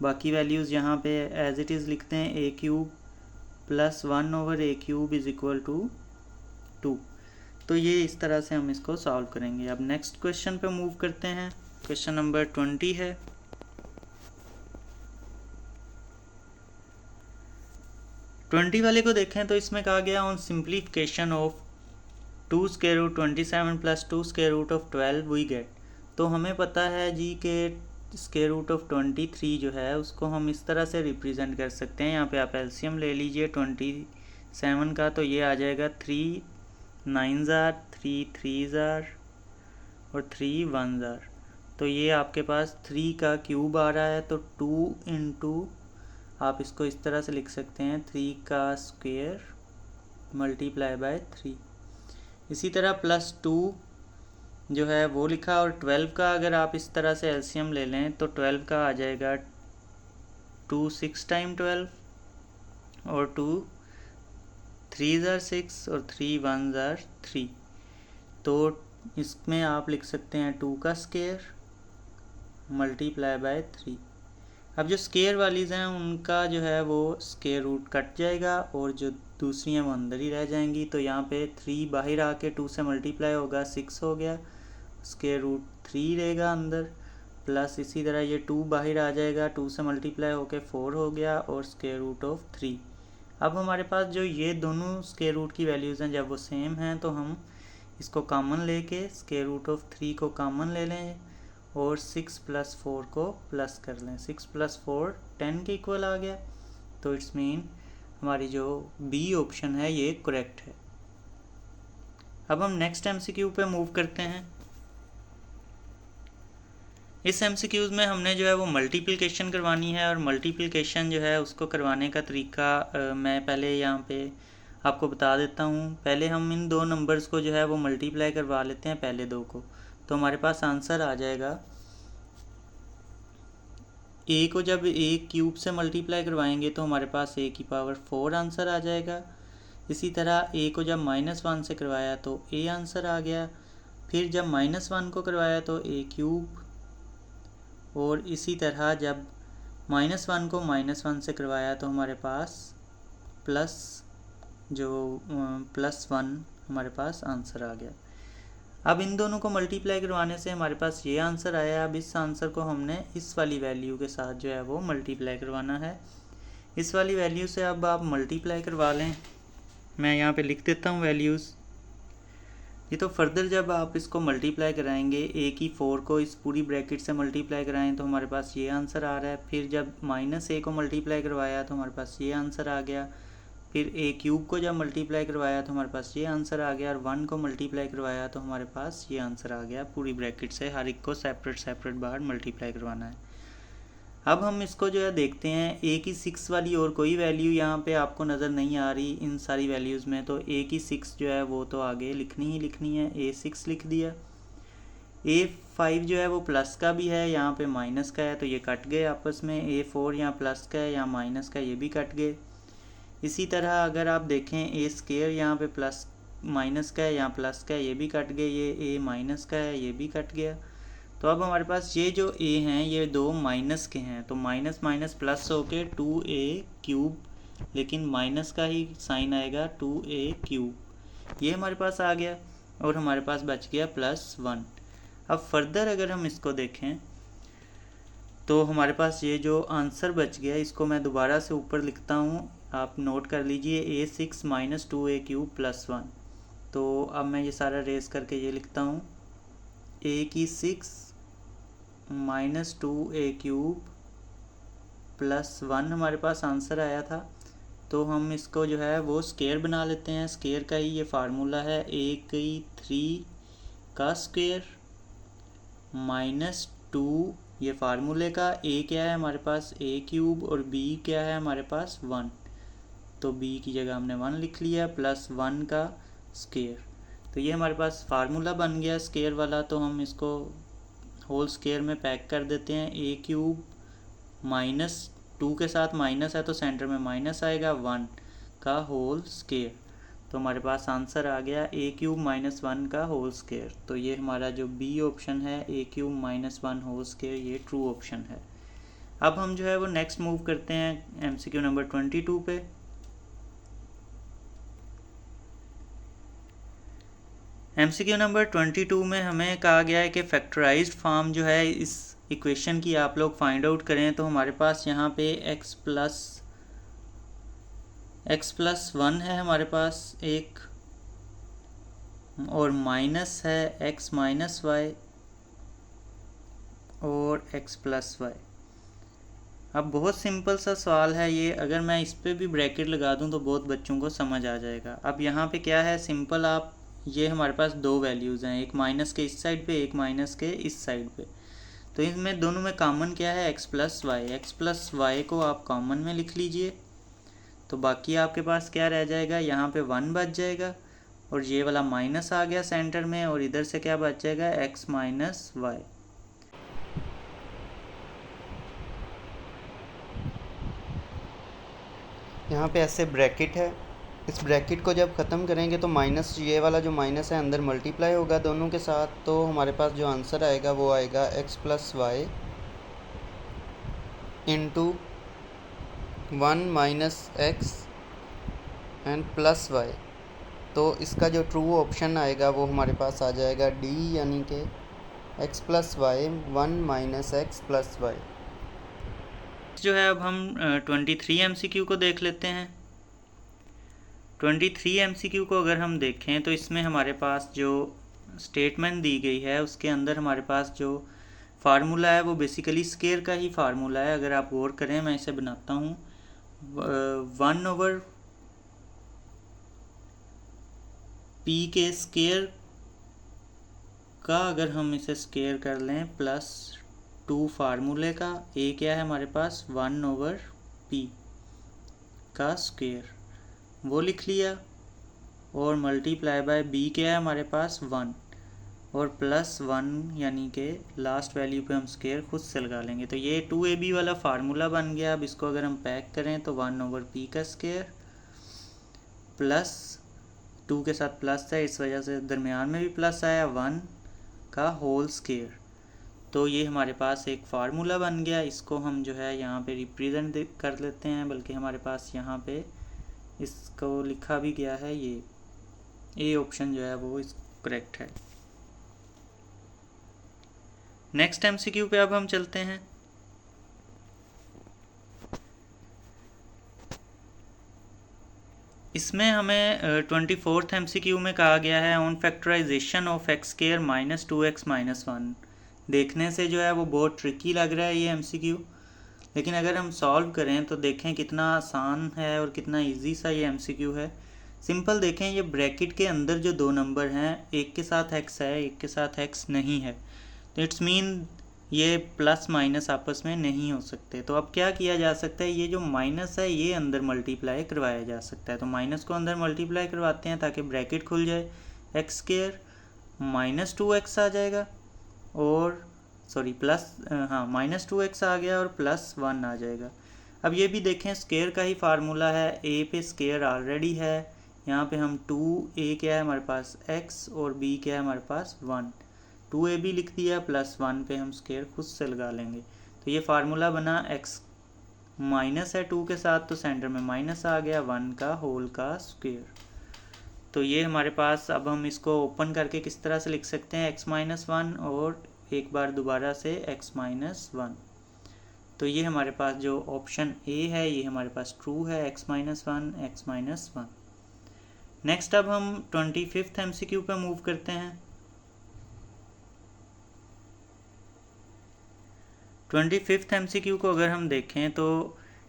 बाकी वैल्यूज़ यहाँ पे एज इट इज़ लिखते हैं, a³ plus 1/a³ is equal to 2। तो ये इस तरह से हम इसको सॉल्व करेंगे। अब नेक्स्ट क्वेश्चन पे मूव करते हैं। क्वेश्चन नंबर 20 है। ट्वेंटी वाले को देखें तो इसमें कहा गया on simplification of 2√27 plus 2√12 we get. तो हमें पता है जी कि √23 जो है उसको हम इस तरह से रिप्रेजेंट कर सकते हैं। यहाँ पे आप एलसीएम ले लीजिए 27 का, तो ये आ जाएगा 3 9s are 3 3s are और 3 1s are। तो ये आपके पास 3 का क्यूब आ रहा है, तो 2 इंटू आप इसको इस तरह से लिख सकते हैं 3 का स्क्वायर मल्टीप्लाई बाय 3। इसी तरह +2 जो है वो लिखा, और 12 का अगर आप इस तरह से एलसीएम ले लें तो 12 का आ जाएगा 2 6 टाइम 12 और 2 3s are 6 और 3 1s are 3। तो इसमें आप लिख सकते हैं 2 का स्क्वायर मल्टीप्लाई बाय 3। अब जो स्क्वायर वालीज हैं उनका जो है वो स्क्वायर रूट कट जाएगा और जो दूसरी हैं वो अंदर ही रह जाएंगी। तो यहाँ पे 3 बाहर आके 2 से मल्टीप्लाई होगा 6 हो गया, स्क्वायर रूट 3 रहेगा अंदर, प्लस इसी तरह ये 2 बाहर आ जाएगा 2 से मल्टीप्लाई होके 4 हो गया और स्क्वायर रूट ऑफ 3। अब हमारे पास जो ये दोनों स्क्वायर रूट की वैल्यूज़ हैं जब वो सेम हैं तो हम इसको कॉमन लेके स्क्वायर रूट ऑफ 3 को कॉमन ले लें और 6 + 4 को प्लस कर लें। 6 + 4 10 के इक्वल आ गया। तो इट्स मीन हमारी जो बी ऑप्शन है ये करेक्ट है। अब हम नेक्स्ट एमसीक्यू पे मूव करते हैं। इस एमसीक्यूज़ में हमने जो है वो मल्टीप्लिकेशन करवानी है, और मल्टीप्लिकेशन जो है उसको करवाने का तरीका मैं पहले यहाँ पे आपको बता देता हूँ। पहले हम इन दो नंबर्स को जो है वो मल्टीप्लाई करवा लेते हैं, पहले दो को, तो हमारे पास आंसर आ जाएगा। a को जब a³ से मल्टीप्लाई करवाएंगे तो हमारे पास a⁴ आंसर आ जाएगा। इसी तरह a को जब -1 से करवाया तो a आंसर आ गया। फिर जब -1 को करवाया तो a³, और इसी तरह जब -1 को -1 से करवाया तो हमारे पास +1 हमारे पास आंसर आ गया। अब इन दोनों को मल्टीप्लाई करवाने से हमारे पास ये आंसर आया। अब इस आंसर को हमने इस वाली वैल्यू के साथ जो है वो मल्टीप्लाई करवाना है। इस वाली वैल्यू से अब आप मल्टीप्लाई करवा लें। मैं यहाँ पे लिख देता हूँ वैल्यूज़। ये तो फर्दर जब आप इसको मल्टीप्लाई कराएंगे, ए की 4 को इस पूरी ब्रैकेट से मल्टीप्लाई कराएं तो हमारे पास ये आंसर आ रहा है। फिर जब -a को मल्टीप्लाई करवाया तो हमारे पास ये आंसर आ गया। फिर a³ को जब मल्टीप्लाई करवाया तो हमारे पास ये आंसर आ गया, और 1 को मल्टीप्लाई करवाया तो हमारे पास ये आंसर आ गया। पूरी ब्रैकेट से हर एक को सेपरेट बाहर मल्टीप्लाई करवाना है। अब हम इसको जो है देखते हैं, a की 6 वाली और कोई वैल्यू यहाँ पे आपको नज़र नहीं आ रही इन सारी वैल्यूज़ में, तो a की 6 जो है वो तो आगे लिखनी ही लिखनी है। a6 लिख दिया। a5 जो है वो प्लस का भी है, यहाँ पे माइनस का है, तो ये कट गए आपस में। a4 यहाँ प्लस का है, यहाँ माइनस का, ये भी कट गए। इसी तरह अगर आप देखें a² यहाँ पे प्लस माइनस का है, यहाँ प्लस का है, ये भी कट गए। ये a माइनस का है, ये भी कट गया। तो अब हमारे पास ये जो a हैं ये दो माइनस के हैं, तो माइनस माइनस प्लस होके 2a³, लेकिन माइनस का ही साइन आएगा 2a³, ये हमारे पास आ गया, और हमारे पास बच गया +1। अब फर्दर अगर हम इसको देखें तो हमारे पास ये जो आंसर बच गया, इसको मैं दोबारा से ऊपर लिखता हूँ, आप नोट कर लीजिए, a6 - 2a³ +1। तो अब मैं ये सारा रेस करके ये लिखता हूँ, a की 6 - 2a³ +1 हमारे पास आंसर आया था। तो हम इसको जो है वो स्क्वायर बना लेते हैं। स्क्वायर का ही ये फार्मूला है, a की 3 का स्क्वायर -2, ये फार्मूले का। a क्या है हमारे पास a³ और b क्या है हमारे पास 1, तो b की जगह हमने 1 लिख लिया, +1 का स्क्वायर। तो ये हमारे पास फार्मूला बन गया स्क्वायर वाला। तो हम इसको होल स्क्वायर में पैक कर देते हैं। a³ -2 के साथ माइनस है तो सेंटर में माइनस आएगा, 1 का होल स्क्वायर। तो हमारे पास आंसर आ गया a³ -1 का होल स्क्वायर। तो ये हमारा जो बी ऑप्शन है, a³ -1 होल स्क्वायर, ये ट्रू ऑप्शन है। अब हम जो है वो नेक्स्ट मूव करते हैं MCQ नंबर 22 पे। MCQ नंबर 22 में हमें कहा गया है कि फैक्टराइज्ड फॉर्म जो है इस इक्वेशन की आप लोग फाइंड आउट करें। तो हमारे पास यहाँ पे x + 1 है हमारे पास एक, और माइनस है x - y और x + y। अब बहुत सिंपल सा सवाल है ये, अगर मैं इस पर भी ब्रैकेट लगा दूं तो बहुत बच्चों को समझ आ जाएगा। अब यहाँ पे क्या है, सिंपल आप, ये हमारे पास दो वैल्यूज़ हैं, एक माइनस के इस साइड पे, एक माइनस के इस साइड पे। तो इनमें दोनों में कॉमन क्या है, x + y। x + y को आप कॉमन में लिख लीजिए, तो बाकी आपके पास क्या रह जाएगा, यहाँ पे 1 बच जाएगा, और ये वाला माइनस आ गया सेंटर में, और इधर से क्या बच जाएगा, x - y। यहाँ पे ऐसे ब्रैकेट है, इस ब्रैकेट को जब ख़त्म करेंगे तो माइनस, ये वाला जो माइनस है अंदर मल्टीप्लाई होगा दोनों के साथ, तो हमारे पास जो आंसर आएगा वो आएगा x + y × 1 - x and +y। तो इसका जो ट्रू ऑप्शन आएगा वो हमारे पास आ जाएगा D, यानी कि x + y 1 - x + y। जो है अब हम 23 MCQ को देख लेते हैं। 23 MCQ को अगर हम देखें तो इसमें हमारे पास जो स्टेटमेंट दी गई है उसके अंदर हमारे पास जो फार्मूला है वो बेसिकली स्क्वायर का ही फार्मूला है। अगर आप गौर करें, मैं इसे बनाता हूँ, 1/p के स्क्वायर का अगर हम इसे स्क्वायर कर लें, +2 फार्मूले का, a क्या है हमारे पास 1/p का स्क्वायर, वो लिख लिया, और मल्टीप्लाई बाय b क्या है हमारे पास 1, और +1 यानी कि लास्ट वैल्यू पे हम स्क्वायर खुद से लगा लेंगे। तो ये 2ab वाला फार्मूला बन गया। अब इसको अगर हम पैक करें तो 1/p का स्क्वायर +2 के साथ प्लस है, इस वजह से दरमियान में भी प्लस आया, 1 का होल स्क्वायर। तो ये हमारे पास एक फार्मूला बन गया। इसको हम जो है यहाँ पे रिप्रेजेंट कर लेते हैं, बल्कि हमारे पास यहाँ पे इसको लिखा भी गया है, ये ए ऑप्शन जो है वो इस करेक्ट है। नेक्स्ट MCQ पे अब हम चलते हैं। इसमें हमें 24th MCQ में कहा गया है on factorisation of X square minus 2x minus 1। देखने से जो है वो बहुत ट्रिकी लग रहा है ये MCQ, लेकिन अगर हम सॉल्व करें तो देखें कितना आसान है और कितना इजी सा ये MCQ है। सिंपल देखें, ये ब्रैकेट के अंदर जो दो नंबर हैं, एक के साथ x है, एक के साथ x नहीं है, तो इट्स मीन ये प्लस माइनस आपस में नहीं हो सकते। तो अब क्या किया जा सकता है, ये जो माइनस है ये अंदर मल्टीप्लाई करवाया जा सकता है। तो माइनस को अंदर मल्टीप्लाई करवाते हैं ताकि ब्रैकेट खुल जाए, एक्स स्क्वायर माइनस 2x आ जाएगा और सॉरी प्लस माइनस 2x आ गया और प्लस 1 आ जाएगा। अब ये भी देखें, स्क्वायर का ही फार्मूला है, a पे स्क्वायर ऑलरेडी है, यहाँ पे हम 2a क्या है हमारे पास x और b क्या है हमारे पास 1, 2ab लिख दिया प्लस 1 पे हम स्क्वायर खुद से लगा लेंगे। तो ये फार्मूला बना, x माइनस है 2 के साथ तो सेंटर में माइनस आ गया 1 का होल का स्क्वायर। तो ये हमारे पास, अब हम इसको ओपन करके किस तरह से लिख सकते हैं, x माइनस 1 और एक बार दोबारा से x माइनस 1। तो ये हमारे पास जो ऑप्शन ए है ये हमारे पास ट्रू है, x minus 1 x minus 1। Next अब हम 25th MCQ पे मूव करते हैं। 25th MCQ को अगर हम देखें तो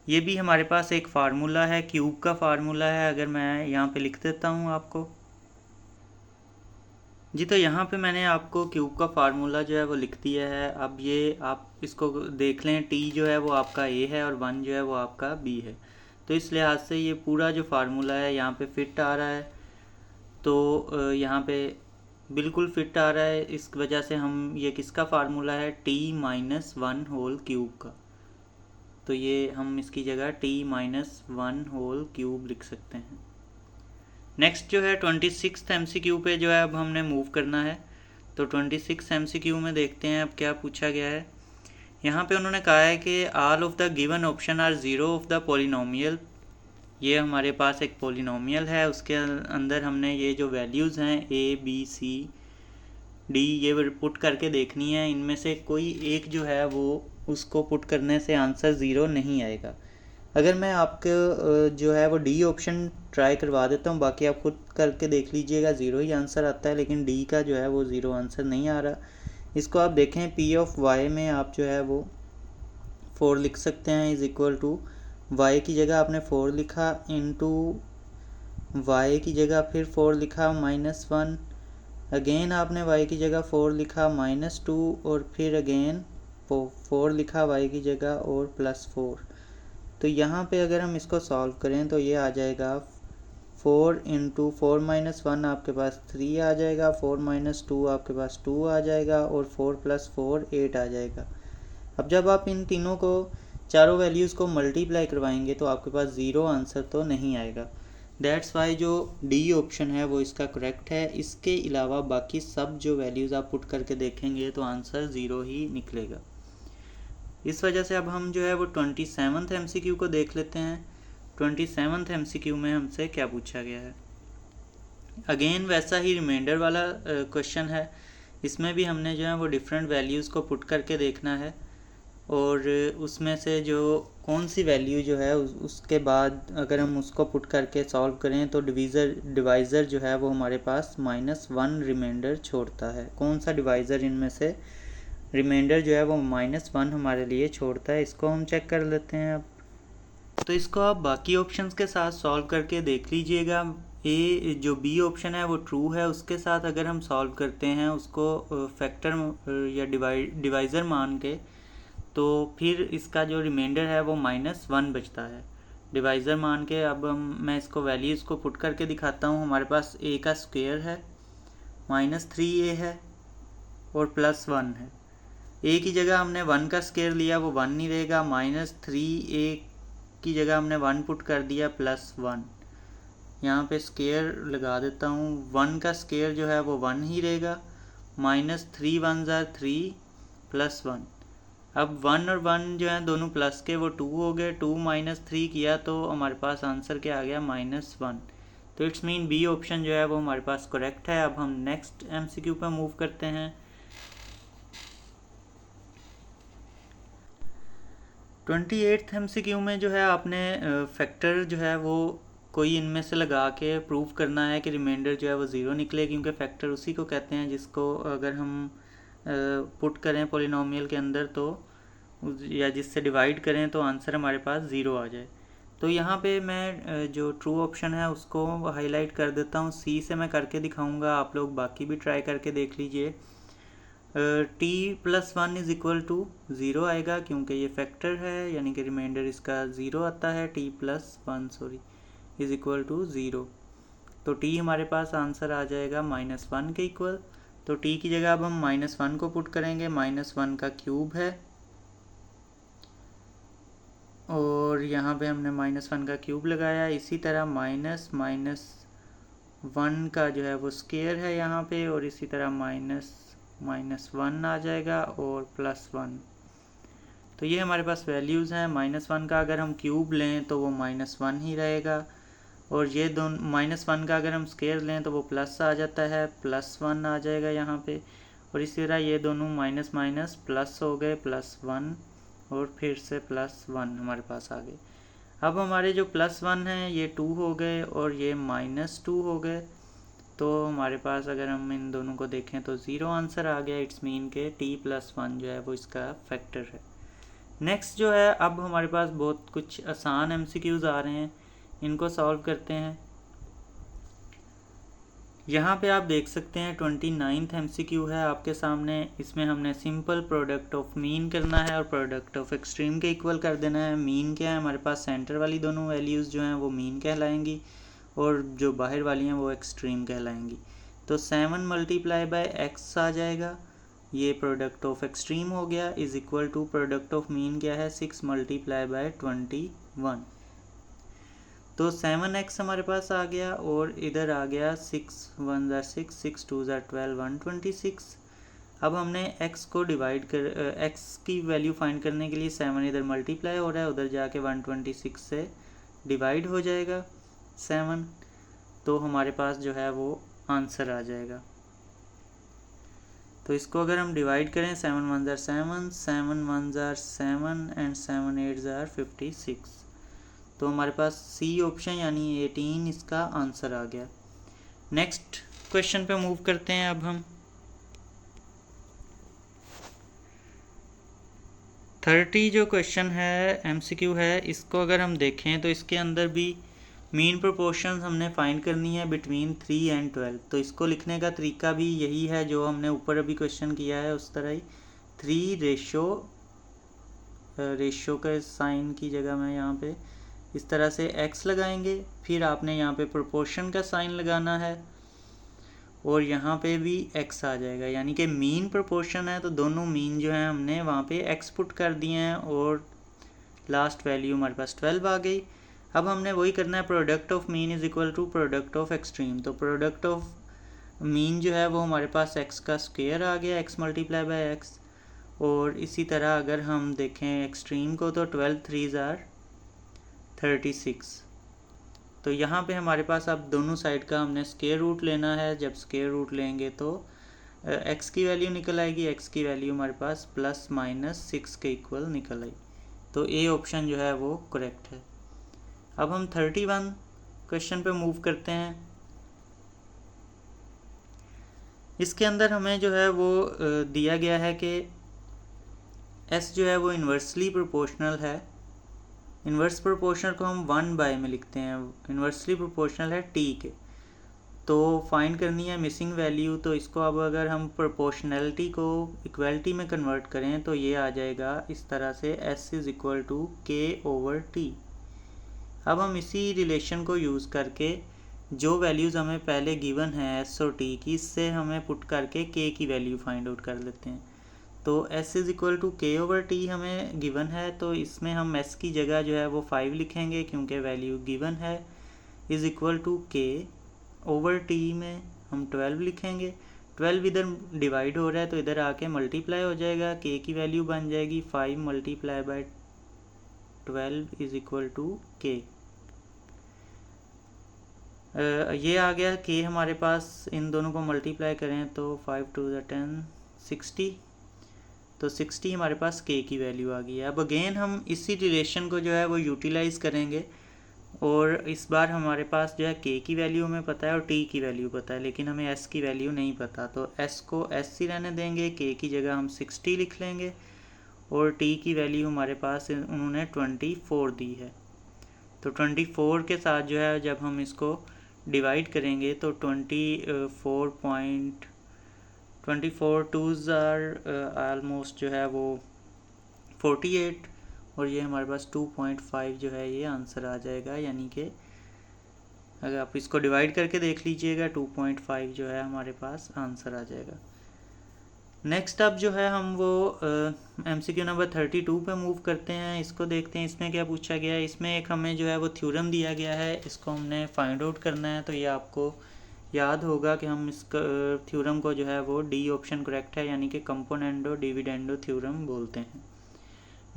ये भी हमारे पास एक फार्मूला है, क्यूब का फार्मूला है। अगर मैं यहाँ पे लिख देता हूँ आपको जी, तो यहाँ पे मैंने आपको क्यूब का फार्मूला जो है वो लिख दिया है। अब ये आप इसको देख लें, टी जो है वो आपका ए है और 1 जो है वो आपका बी है। तो इस लिहाज से ये पूरा जो फार्मूला है यहाँ पे फिट आ रहा है, तो यहाँ पे बिल्कुल फिट आ रहा है। इस वजह से हम, ये किसका फार्मूला है, टी माइनस 1 होल क्यूब का। तो ये हम इसकी जगह टी माइनस 1 होल क्यूब लिख सकते हैं। नेक्स्ट जो है 26th MCQ पे जो है अब हमने मूव करना है। तो 26th MCQ में देखते हैं अब क्या पूछा गया है। यहाँ पे उन्होंने कहा है कि all of the given option are zero of the polynomial. ये हमारे पास एक पॉलिनोमियल है, उसके अंदर हमने ये जो वैल्यूज़ हैं A B C D ये पुट करके देखनी है। इनमें से कोई एक जो है वो, उसको पुट करने से आंसर ज़ीरो नहीं आएगा। अगर मैं आपको जो है वो डी ऑप्शन ट्राई करवा देता हूँ, बाकी आप खुद करके देख लीजिएगा, ज़ीरो ही आंसर आता है, लेकिन डी का जो है वो ज़ीरो आंसर नहीं आ रहा। इसको आप देखें, पी ऑफ वाई में आप जो है वो 4 लिख सकते हैं, इज़ इक्वल टू वाई की जगह आपने 4 लिखा, इनटू वाई की जगह फिर 4 लिखा माइनस 1, अगेन आपने वाई की जगह 4 लिखा माइनस 2 और फिर अगेन 4 लिखा वाई की जगह और प्लस 4। तो यहाँ पे अगर हम इसको सॉल्व करें तो ये आ जाएगा 4 इंटू 4 माइनस 1 आपके पास 3 आ जाएगा, 4 माइनस 2 आपके पास 2 आ जाएगा और 4 प्लस 4 8 आ जाएगा। अब जब आप इन तीनों को, चारों वैल्यूज़ को मल्टीप्लाई करवाएंगे तो आपके पास ज़ीरो आंसर तो नहीं आएगा। दैट्स वाई जो डी ऑप्शन है वो इसका करेक्ट है। इसके अलावा बाकी सब जो वैल्यूज़ आप पुट करके देखेंगे तो आंसर ज़ीरो ही निकलेगा। इस वजह से अब हम जो है वो 27th MCQ को देख लेते हैं। 27th MCQ में हमसे क्या पूछा गया है। अगेन वैसा ही रिमाइंडर वाला क्वेश्चन है। इसमें भी हमने जो है वो डिफरेंट वैल्यूज़ को पुट करके देखना है और उसमें से जो कौन सी वैल्यू जो है उसके बाद अगर हम उसको पुट करके सॉल्व करें तो डिवाइज़र जो है वो हमारे पास -1 रिमाइंडर छोड़ता है। कौन सा डिवाइज़र इनमें से रिमाइंडर जो है वो -1 हमारे लिए छोड़ता है, इसको हम चेक कर लेते हैं अब। तो इसको आप बाकी ऑप्शंस के साथ सॉल्व करके देख लीजिएगा। ए जो बी ऑप्शन है वो ट्रू है, उसके साथ अगर हम सॉल्व करते हैं उसको फैक्टर या डिवाइज़र मान के, तो फिर इसका जो रिमाइंडर है वो -1 बचता है डिवाइज़र मान के। अब मैं इसको वैल्यूज़ को पुट करके दिखाता हूँ। हमारे पास a का स्क्वायर है, -3a है और +1 है। a की जगह हमने 1 का स्क्वायर लिया, वो 1 नहीं रहेगा, -3a की जगह हमने 1 पुट कर दिया +1। यहाँ पे स्क्वायर लगा देता हूँ, 1 का स्क्वायर जो है वो 1 ही रहेगा, -3 1 ज़ा 3 +1। अब 1 और 1 जो है दोनों प्लस के, वो 2 हो गए, 2 माइनस 3 किया तो हमारे पास आंसर क्या आ गया, -1। तो इट्स मीन बी ऑप्शन जो है वो हमारे पास करेक्ट है। अब हम नेक्स्ट MCQ पर मूव करते हैं। 28th MCQ में जो है आपने फैक्टर जो है वो कोई इनमें से लगा के प्रूव करना है कि रिमाइंडर जो है वो ज़ीरो निकले, क्योंकि फैक्टर उसी को कहते हैं जिसको अगर हम पुट करें पॉलिनोमियल के अंदर तो या जिससे डिवाइड करें तो आंसर हमारे पास ज़ीरो आ जाए। तो यहाँ पे मैं जो ट्रू ऑप्शन है उसको हाईलाइट कर देता हूँ, सी से मैं करके दिखाऊंगा, आप लोग बाकी भी ट्राई करके देख लीजिए। t+1 is equal to zero आएगा क्योंकि ये फैक्टर है, यानी कि रिमाइंडर इसका ज़ीरो आता है। t+1 is equal to zero, तो t हमारे पास आंसर आ जाएगा -1 के इक्वल। तो t की जगह अब हम -1 को पुट करेंगे, -1 का क्यूब है और यहाँ पे हमने -1 का क्यूब लगाया। इसी तरह -1 का जो है वो स्क्वायर है यहाँ पे, और इसी तरह -1 आ जाएगा और +1। तो ये हमारे पास वैल्यूज़ हैं। -1 का अगर हम क्यूब लें तो वो -1 ही रहेगा, और ये दोनों -1 का अगर हम स्क्वायर लें तो वो प्लस आ जाता है, +1 आ जाएगा यहाँ पे। और इसी तरह ये दोनों माइनस माइनस प्लस हो गए, +1 और फिर से +1 हमारे पास आ गए। अब हमारे जो +1 हैं ये 2 हो गए और ये -2 हो गए। तो हमारे पास अगर हम इन दोनों को देखें तो ज़ीरो आंसर आ गया। इट्स मीन के t+1 जो है वो इसका फैक्टर है। नेक्स्ट जो है, अब हमारे पास बहुत कुछ आसान MCQs आ रहे हैं, इनको सॉल्व करते हैं। यहाँ पे आप देख सकते हैं 29th MCQ है आपके सामने। इसमें हमने सिंपल प्रोडक्ट ऑफ मीन करना है और प्रोडक्ट ऑफ एक्सट्रीम के इक्वल कर देना है। मीन क्या है, हमारे पास सेंटर वाली दोनों वैल्यूज़ जो हैं वो मीन कहलाएंगी और जो बाहर वाली हैं वो एक्सट्रीम कहलाएंगी। तो 7 मल्टीप्लाई बाय x आ जाएगा, ये प्रोडक्ट ऑफ एक्सट्रीम हो गया, is equal to product of mean क्या है 6 मल्टीप्लाई बाय 21। तो 7x हमारे पास आ गया और इधर आ गया 6 1 ज़ा 6, 6 2 ज़ा 12, 126। अब हमने x को डिवाइड कर x की वैल्यू फाइंड करने के लिए 7 इधर मल्टीप्लाई हो रहा है, उधर जाके 126 से डिवाइड हो जाएगा 7, तो हमारे पास जो है वो आंसर आ जाएगा। तो इसको अगर हम डिवाइड करें 7 1 ज़ा 7, 7 1 ज़ा 7 एंड 7 8 ज़ा 56, तो हमारे पास सी ऑप्शन यानी 18 इसका आंसर आ गया। नेक्स्ट क्वेश्चन पे मूव करते हैं अब हम। 30 जो क्वेश्चन है MCQ है, इसको अगर हम देखें तो इसके अंदर भी मीन प्रोपोर्शंस हमने फाइंड करनी है बिटवीन 3 एंड 12। तो इसको लिखने का तरीका भी यही है जो हमने ऊपर अभी क्वेश्चन किया है उस तरह ही। 3 रेशो के साइन की जगह में यहाँ पे इस तरह से x लगाएंगे, फिर आपने यहाँ पे प्रोपोर्शन का साइन लगाना है और यहाँ पे भी x आ जाएगा, यानी कि मीन प्रोपोर्शन है तो दोनों मीन जो है हमने वहाँ पे x पुट कर दिए हैं और लास्ट वैल्यू हमारे पास 12 आ गई। अब हमने वही करना है, product of mean is equal to product of extreme. तो प्रोडक्ट ऑफ मीन जो है वो हमारे पास x का स्क्वायर आ गया, x मल्टीप्लाई बाय x। और इसी तरह अगर हम देखें एक्सट्रीम को तो 12 3 ज़ार 36। तो यहाँ पे हमारे पास अब दोनों साइड का हमने स्क्वायर रूट लेना है। जब स्क्वायर रूट लेंगे तो x की वैल्यू निकल आएगी, x की वैल्यू हमारे पास +-6 के इक्वल निकल आई। तो ए ऑप्शन जो है वो करेक्ट है। अब हम 31 क्वेश्चन पे मूव करते हैं। इसके अंदर हमें जो है वो दिया गया है कि s जो है वो इन्वर्सली प्रोपोर्शनल है। इन्वर्स प्रोपोर्शनल को हम 1/, में लिखते हैं, इन्वर्सली प्रोपोर्शनल है t के। तो फाइंड करनी है मिसिंग वैल्यू। तो इसको अब अगर हम प्रोपोर्शनैलिटी को इक्वलिटी में कन्वर्ट करें तो ये आ जाएगा इस तरह से, s is equal to k/t। अब हम इसी रिलेशन को यूज़ करके जो वैल्यूज़ हमें पहले गिवन है s और t की, इससे हमें पुट करके k की वैल्यू फाइंड आउट कर लेते हैं। तो s is equal to k/t हमें गिवन है, तो इसमें हम s की जगह जो है वो 5 लिखेंगे क्योंकि वैल्यू गिवन है, इज़ इक्वल टू k/t में हम 12 लिखेंगे। 12 इधर डिवाइड हो रहा है तो इधर आके मल्टीप्लाई हो जाएगा, k की वैल्यू बन जाएगी 5 multiply by 12 is equal to k। ये आ गया k हमारे पास, इन दोनों को मल्टीप्लाई करें तो 5 2 ज़ा 10 60, तो 60 हमारे पास k की वैल्यू आ गई है। अब अगेन हम इसी रिलेशन को जो है वो यूटिलाइज़ करेंगे। और इस बार हमारे पास जो है k की वैल्यू हमें पता है और t की वैल्यू पता है, लेकिन हमें s की वैल्यू नहीं पता। तो s को s ही रहने देंगे, k की जगह हम 60 लिख लेंगे और t की वैल्यू हमारे पास उन्होंने 24 दी है। तो 24 के साथ जो है जब हम इसको डिवाइड करेंगे तो 24 टूज़ आर आलमोस्ट जो है वो 48 और ये हमारे पास 2.5 जो है ये आंसर आ जाएगा। यानी कि अगर आप इसको डिवाइड करके देख लीजिएगा 2.5 जो है हमारे पास आंसर आ जाएगा। नेक्स्ट अब जो है हम वो MCQ नंबर 32 पे मूव करते हैं। इसको देखते हैं इसमें क्या पूछा गया है। इसमें एक हमें जो है वो थ्योरम दिया गया है, इसको हमने फाइंड आउट करना है। तो ये आपको याद होगा कि हम इस थ्योरम को जो है वो डी ऑप्शन करेक्ट है, यानी कि कंपोनेंडो डिविडेंडो थ्योरम बोलते हैं।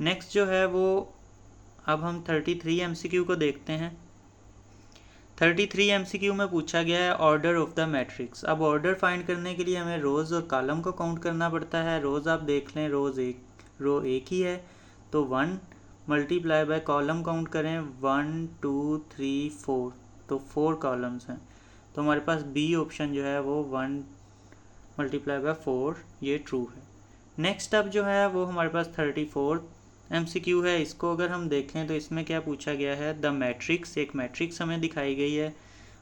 नेक्स्ट जो है वो अब हम 33 MCQ को देखते हैं। 33 MCQ में पूछा गया है ऑर्डर ऑफ द मैट्रिक्स। अब ऑर्डर फाइंड करने के लिए हमें रोज़ और कॉलम को काउंट करना पड़ता है। रोज़ आप देख लें रो एक ही है, तो 1 मल्टीप्लाई बाय कॉलम काउंट करें 1 2 3 4, तो 4 कॉलम्स हैं। तो हमारे पास बी ऑप्शन जो है वो 1 मल्टीप्लाई बाय 4 ये ट्रू है। नेक्स्ट अब जो है वो हमारे पास 34 MCQ है। इसको अगर हम देखें तो इसमें क्या पूछा गया है, द मैट्रिक्स, एक मैट्रिक्स हमें दिखाई गई है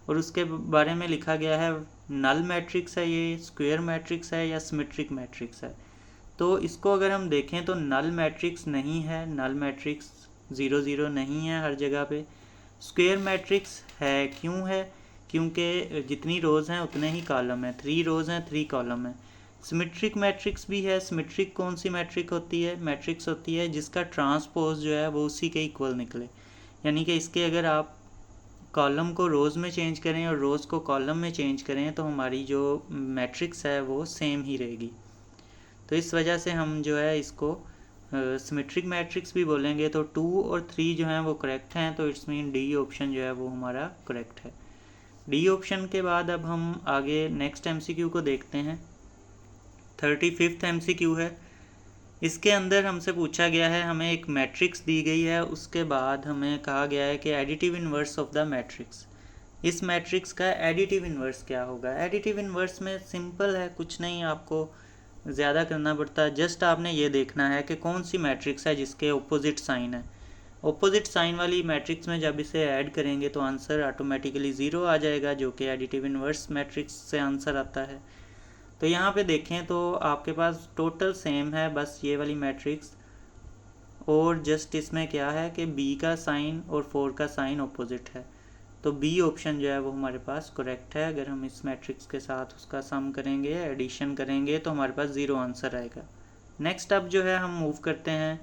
और उसके बारे में लिखा गया है नल मैट्रिक्स है, ये स्क्वायर मैट्रिक्स है या सिमेट्रिक मैट्रिक्स है। तो इसको अगर हम देखें तो नल मैट्रिक्स नहीं है, नल मैट्रिक्स 0 0 नहीं है हर जगह पे। स्क्वायर मैट्रिक्स है, क्यों है, क्योंकि जितनी रोज़ हैं उतने ही कॉलम हैं, 3 रोज़ हैं 3 कॉलम हैं। सिमेट्रिक मैट्रिक्स भी है। सिमेट्रिक कौन सी मैट्रिक होती है, मैट्रिक्स होती है जिसका ट्रांसपोज जो है वो उसी के इक्वल निकले। यानी कि इसके अगर आप कॉलम को रोज़ में चेंज करें और रोज़ को कॉलम में चेंज करें तो हमारी जो मैट्रिक्स है वो सेम ही रहेगी। तो इस वजह से हम जो है इसको सिमेट्रिक मैट्रिक्स भी बोलेंगे। तो 2 और 3 जो हैं वो करेक्ट हैं, तो इट्स मीन डी ऑप्शन जो है वो हमारा करेक्ट है। डी ऑप्शन के बाद अब हम आगे नेक्स्ट MCQ को देखते हैं। 35 MCQ है। इसके अंदर हमसे पूछा गया है, हमें एक मैट्रिक्स दी गई है, उसके बाद हमें कहा गया है कि additive inverse of the matrix. इस मैट्रिक्स का एडिटिव इन्वर्स क्या होगा। एडिटिव इन्वर्स में सिंपल है, कुछ नहीं आपको ज़्यादा करना पड़ता, जस्ट आपने ये देखना है कि कौन सी मैट्रिक्स है जिसके ऑपोजिट साइन है। ऑपोजिट साइन वाली मैट्रिक्स में जब इसे ऐड करेंगे तो आंसर ऑटोमेटिकली 0 आ जाएगा, जो कि एडिटिव इन्वर्स मैट्रिक्स से आंसर आता है। तो यहाँ पे देखें तो आपके पास टोटल सेम है, बस ये वाली मैट्रिक्स, और जस्ट इसमें क्या है कि b का साइन और 4 का साइन ऑपोजिट है। तो बी ऑप्शन जो है वो हमारे पास करेक्ट है। अगर हम इस मैट्रिक्स के साथ उसका सम करेंगे, एडिशन करेंगे, तो हमारे पास 0 आंसर आएगा। नेक्स्ट अब जो है हम मूव करते हैं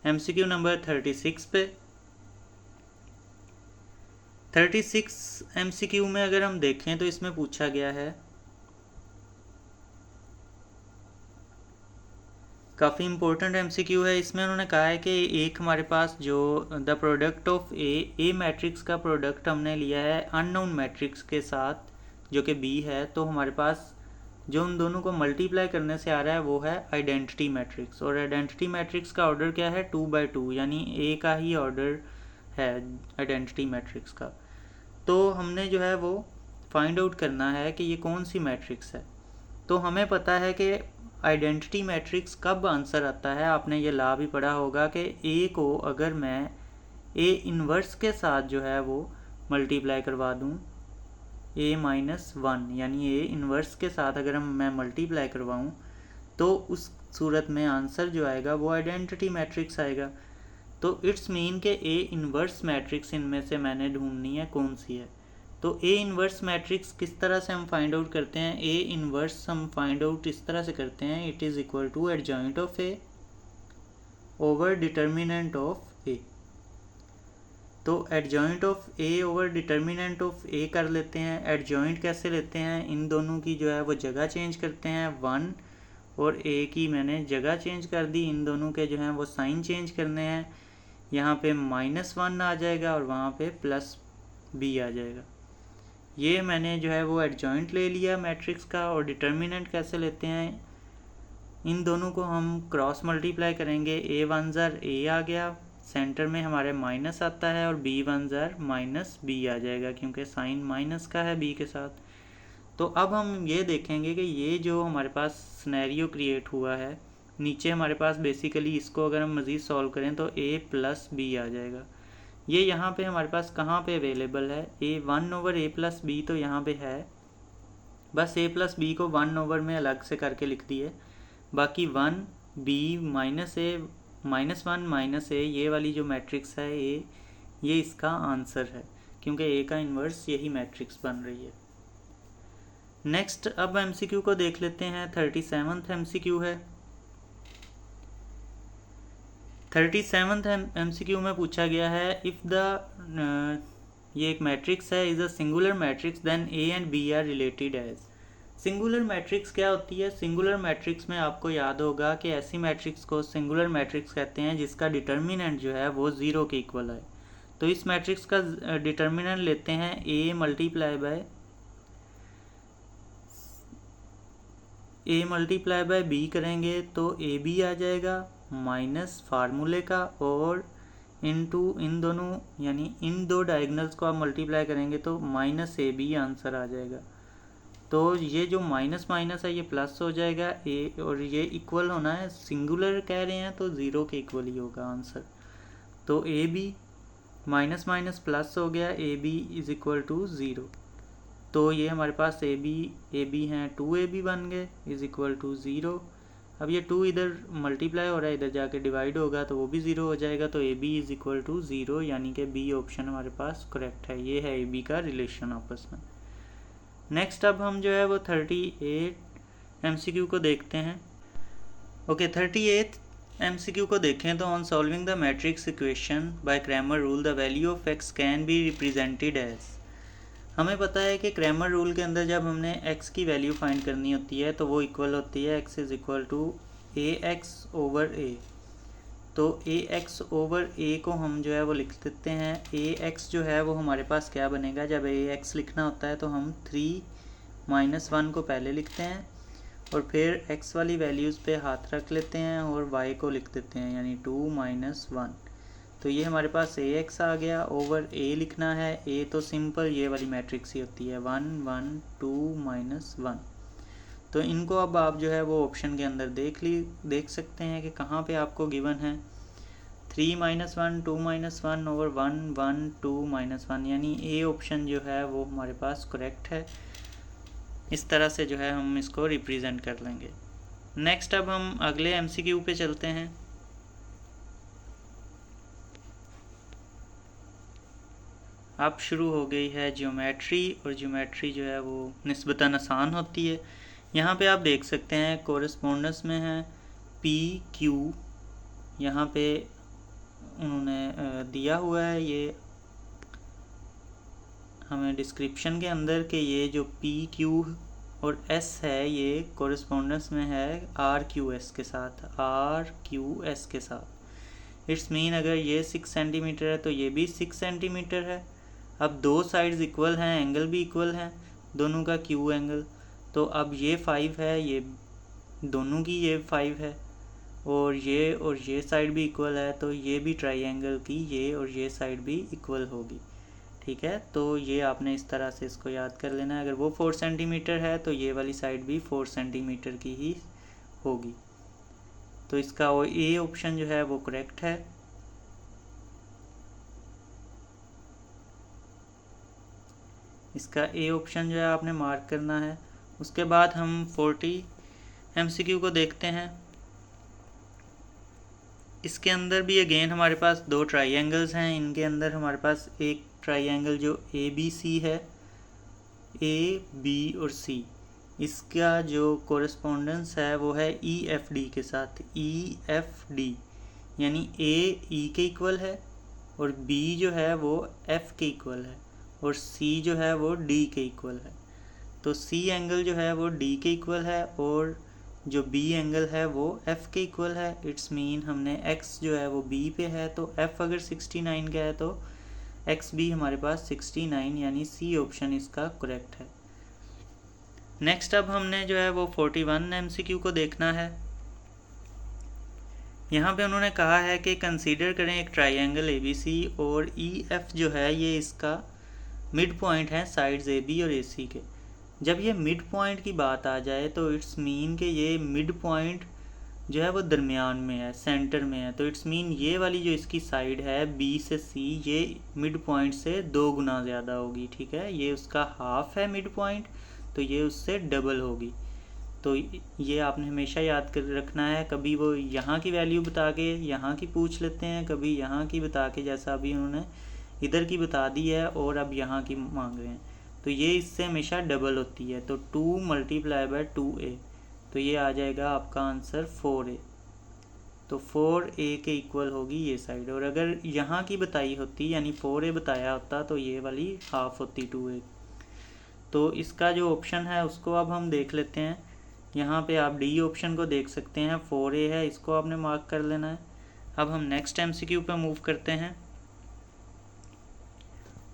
MCQ नंबर 36 पे। 36 MCQ में अगर हम देखें तो इसमें पूछा गया है, काफ़ी इंपॉर्टेंट MCQ है। इसमें उन्होंने कहा है कि एक हमारे पास जो the product of A matrix का प्रोडक्ट हमने लिया है अननोन मैट्रिक्स के साथ जो कि B है, तो हमारे पास जो उन दोनों को मल्टीप्लाई करने से आ रहा है वो है आइडेंटिटी मैट्रिक्स। और आइडेंटिटी मैट्रिक्स का ऑर्डर क्या है, 2/2, यानी A का ही ऑर्डर है आइडेंटिटी मैट्रिक्स का। तो हमने जो है वो फाइंड आउट करना है कि ये कौन सी मैट्रिक्स है। तो हमें पता है कि आइडेंटिटी मैट्रिक्स कब आंसर आता है, आपने ये ला भी पढ़ा होगा कि A को अगर मैं A इन्वर्स के साथ जो है वो मल्टीप्लाई करवा दूँ A-1, यानी A इन्वर्स के साथ अगर मैं मल्टीप्लाई करवाऊँ तो उस सूरत में आंसर जो आएगा वो आइडेंटिटी मैट्रिक्स आएगा। तो इट्स मीन के A इन्वर्स मैट्रिक्स इनमें से मैंने ढूंढनी है कौन सी है। तो A इन्वर्स मैट्रिक्स किस तरह से हम फाइंड आउट करते हैं, A इन्वर्स हम फाइंड आउट इस तरह से करते हैं, it is equal to adjoint of A over determinant of A। तो adjoint of A over determinant of A कर लेते हैं। एडजॉइंट कैसे लेते हैं, इन दोनों की जो है वो जगह चेंज करते हैं, 1 और A की मैंने जगह चेंज कर दी, इन दोनों के जो हैं वो साइन चेंज करने हैं। यहाँ पे -1 आ जाएगा और वहाँ पे +B आ जाएगा। ये मैंने जो है वो एडजॉइंट ले लिया मैट्रिक्स का। और डिटर्मिनेंट कैसे लेते हैं, इन दोनों को हम क्रॉस मल्टीप्लाई करेंगे, A1 A आ गया, सेंटर में हमारे माइनस आता है और बी वन ज़र माइनस बी आ जाएगा क्योंकि साइन माइनस का है बी के साथ। तो अब हम ये देखेंगे कि ये जो हमारे पास सिनेरियो क्रिएट हुआ है, नीचे हमारे पास बेसिकली इसको अगर हम मज़ीद सॉल्व करें तो a प्लस बी आ जाएगा। ये यहाँ पे हमारे पास कहाँ पे अवेलेबल है, a 1/a प्लस बी तो यहाँ पे है, बस a प्लस बी को 1/, में अलग से करके लिख दिए, बाकी 1 b minus a -1 minus a, ये वाली जो मैट्रिक्स है a, ये इसका आंसर है क्योंकि a का इन्वर्स यही मैट्रिक्स बन रही है। नेक्स्ट अब एमसीक्यू को देख लेते हैं। 37वां एमसीक्यू है। 37वां एमसीक्यू में पूछा गया है इफ़ द ये एक मैट्रिक्स है, is a singular matrix then A and B are related as. Singular matrix क्या होती है? सिंगुलर मैट्रिक्स में आपको याद होगा कि ऐसी मैट्रिक्स को सिंगुलर मैट्रिक्स कहते हैं जिसका डिटर्मिनेंट जो है वो 0 के इक्वल है। तो इस मैट्रिक्स का डिटर्मिनेंट लेते हैं a मल्टीप्लाई बाय b करेंगे तो ए बी आ जाएगा माइनस फार्मूले का, और इनटू इन दोनों यानी इन दो डायगनल्स को आप मल्टीप्लाई करेंगे तो माइनस ए बी आंसर आ जाएगा। तो ये जो माइनस माइनस है ये प्लस हो जाएगा ए, और ये इक्वल होना है, सिंगुलर कह रहे हैं तो 0 के इक्वल ही होगा आंसर। तो A B minus minus plus हो गया, A B is equal to 0। तो ये हमारे पास ए बी हैं 2ab बन गए इज इक्वल टू 0। अब ये 2 इधर मल्टीप्लाई हो रहा है, इधर जाके डिवाइड होगा तो वो भी 0 हो जाएगा। तो A B is equal to 0, यानी कि बी ऑप्शन हमारे पास करेक्ट है। ये है ए बी का रिलेशन आपस में। नेक्स्ट अब हम जो है वो 38 एमसीक्यू को देखते हैं। ओके, 38 एमसीक्यू को देखें तो on solving the matrix equation by Cramer rule the value of X can be represented as. हमें पता है कि क्रैमर रूल के अंदर जब हमने x की वैल्यू फाइंड करनी होती है तो वो इक्वल होती है x is equal to ax over a। तो ax ओवर a को हम जो है वो लिख देते हैं। ax जो है वो हमारे पास क्या बनेगा, जब ax लिखना होता है तो हम 3 - 1 को पहले लिखते हैं और फिर x वाली वैल्यूज़ पे हाथ रख लेते हैं और y को लिख देते हैं, यानी 2 - 1। तो ये हमारे पास ax आ गया, ओवर a लिखना है। a तो सिंपल ये वाली मैट्रिक्स ही होती है 1 1 2 -1। तो इनको अब आप जो है वो ऑप्शन के अंदर देख सकते हैं कि कहाँ पे आपको गिवन है। 3 - 1 2 -1 ओवर 1 1 2 -1, यानी a ऑप्शन जो है वो हमारे पास करेक्ट है। इस तरह से जो है हम इसको रिप्रेजेंट कर लेंगे। नेक्स्ट अब हम अगले एमसीक्यू पे चलते हैं। अब शुरू हो गई है ज्योमेट्री, और ज्योमेट्री जो है वो निस्बतन आसान होती है। यहाँ पे आप देख सकते हैं कोरेस्पोंडेंस में है पी क्यू, यहाँ पे उन्होंने दिया हुआ है ये हमें डिस्क्रिप्शन के अंदर कि ये जो पी क्यू और एस है ये कोरेस्पोंडेंस में है आर क्यू एस के साथ। इट्स मीन अगर ये 6 सेंटीमीटर है तो ये भी 6 सेंटीमीटर है। अब दो साइड्स इक्वल हैं, एंगल भी इक्वल है दोनों का, क्यू एंगल। तो अब ये 5 है, ये दोनों की ये 5 है, और ये साइड भी इक्वल है, तो ये भी ट्राइंगल की ये और ये साइड भी इक्वल होगी। ठीक है, तो ये आपने इस तरह से इसको याद कर लेना है। अगर वो 4 सेंटीमीटर है तो ये वाली साइड भी 4 सेंटीमीटर की ही होगी। तो इसका वो ए ऑप्शन जो है वो करेक्ट है। इसका ए ऑप्शन जो है आपने मार्क करना है। उसके बाद हम 40 एमसीक्यू को देखते हैं। इसके अंदर भी अगेन हमारे पास दो ट्राइंगल्स हैं। इनके अंदर हमारे पास एक ट्राइंगल जो ए बी सी है, ए बी और सी, इसका जो कोरेस्पोंडेंस है वो है ई एफ डी के साथ। ई एफ डी यानी ए ई के इक्वल है और बी जो है वो एफ के इक्वल है और C जो है वो D के इक्वल है। तो C एंगल जो है वो D के इक्वल है और जो B एंगल है वो F के इक्वल है। इट्स मीन हमने X जो है वो B पे है, तो F अगर 69 का है तो X भी हमारे पास 69, यानी C ऑप्शन इसका करेक्ट है। नेक्स्ट अब हमने जो है वो 41 MCQ को देखना है। यहाँ पे उन्होंने कहा है कि कंसीडर करें एक ट्राइंगल ABC और EF जो है ये इसका मिड पॉइंट है साइड्स AB और AC के। जब ये मिड पॉइंट की बात आ जाए तो इट्स मीन कि ये मिड पॉइंट जो है वो दरमियान में है, सेंटर में है। तो इट्स मीन ये वाली जो इसकी साइड है B से C ये मिड पॉइंट से 2 गुना ज़्यादा होगी, ठीक है। ये उसका हाफ है मिड पॉइंट, तो ये उससे डबल होगी। तो ये आपने हमेशा याद कर रखना है। कभी वो यहाँ की वैल्यू बता के यहाँ की पूछ लेते हैं, कभी यहाँ की बता के, जैसा अभी उन्होंने इधर की बता दी है और अब यहाँ की मांग रहे हैं, तो ये इससे हमेशा डबल होती है। तो 2 × 2a, तो ये आ जाएगा आपका आंसर 4a। तो 4a के इक्वल होगी ये साइड। और अगर यहाँ की बताई होती यानी 4a बताया होता तो ये वाली हाफ होती 2a। तो इसका जो ऑप्शन है उसको अब हम देख लेते हैं। यहाँ पे आप डी ऑप्शन को देख सकते हैं, 4a है, इसको आपने मार्क कर लेना है। अब हम नेक्स्ट MCQ पे मूव करते हैं।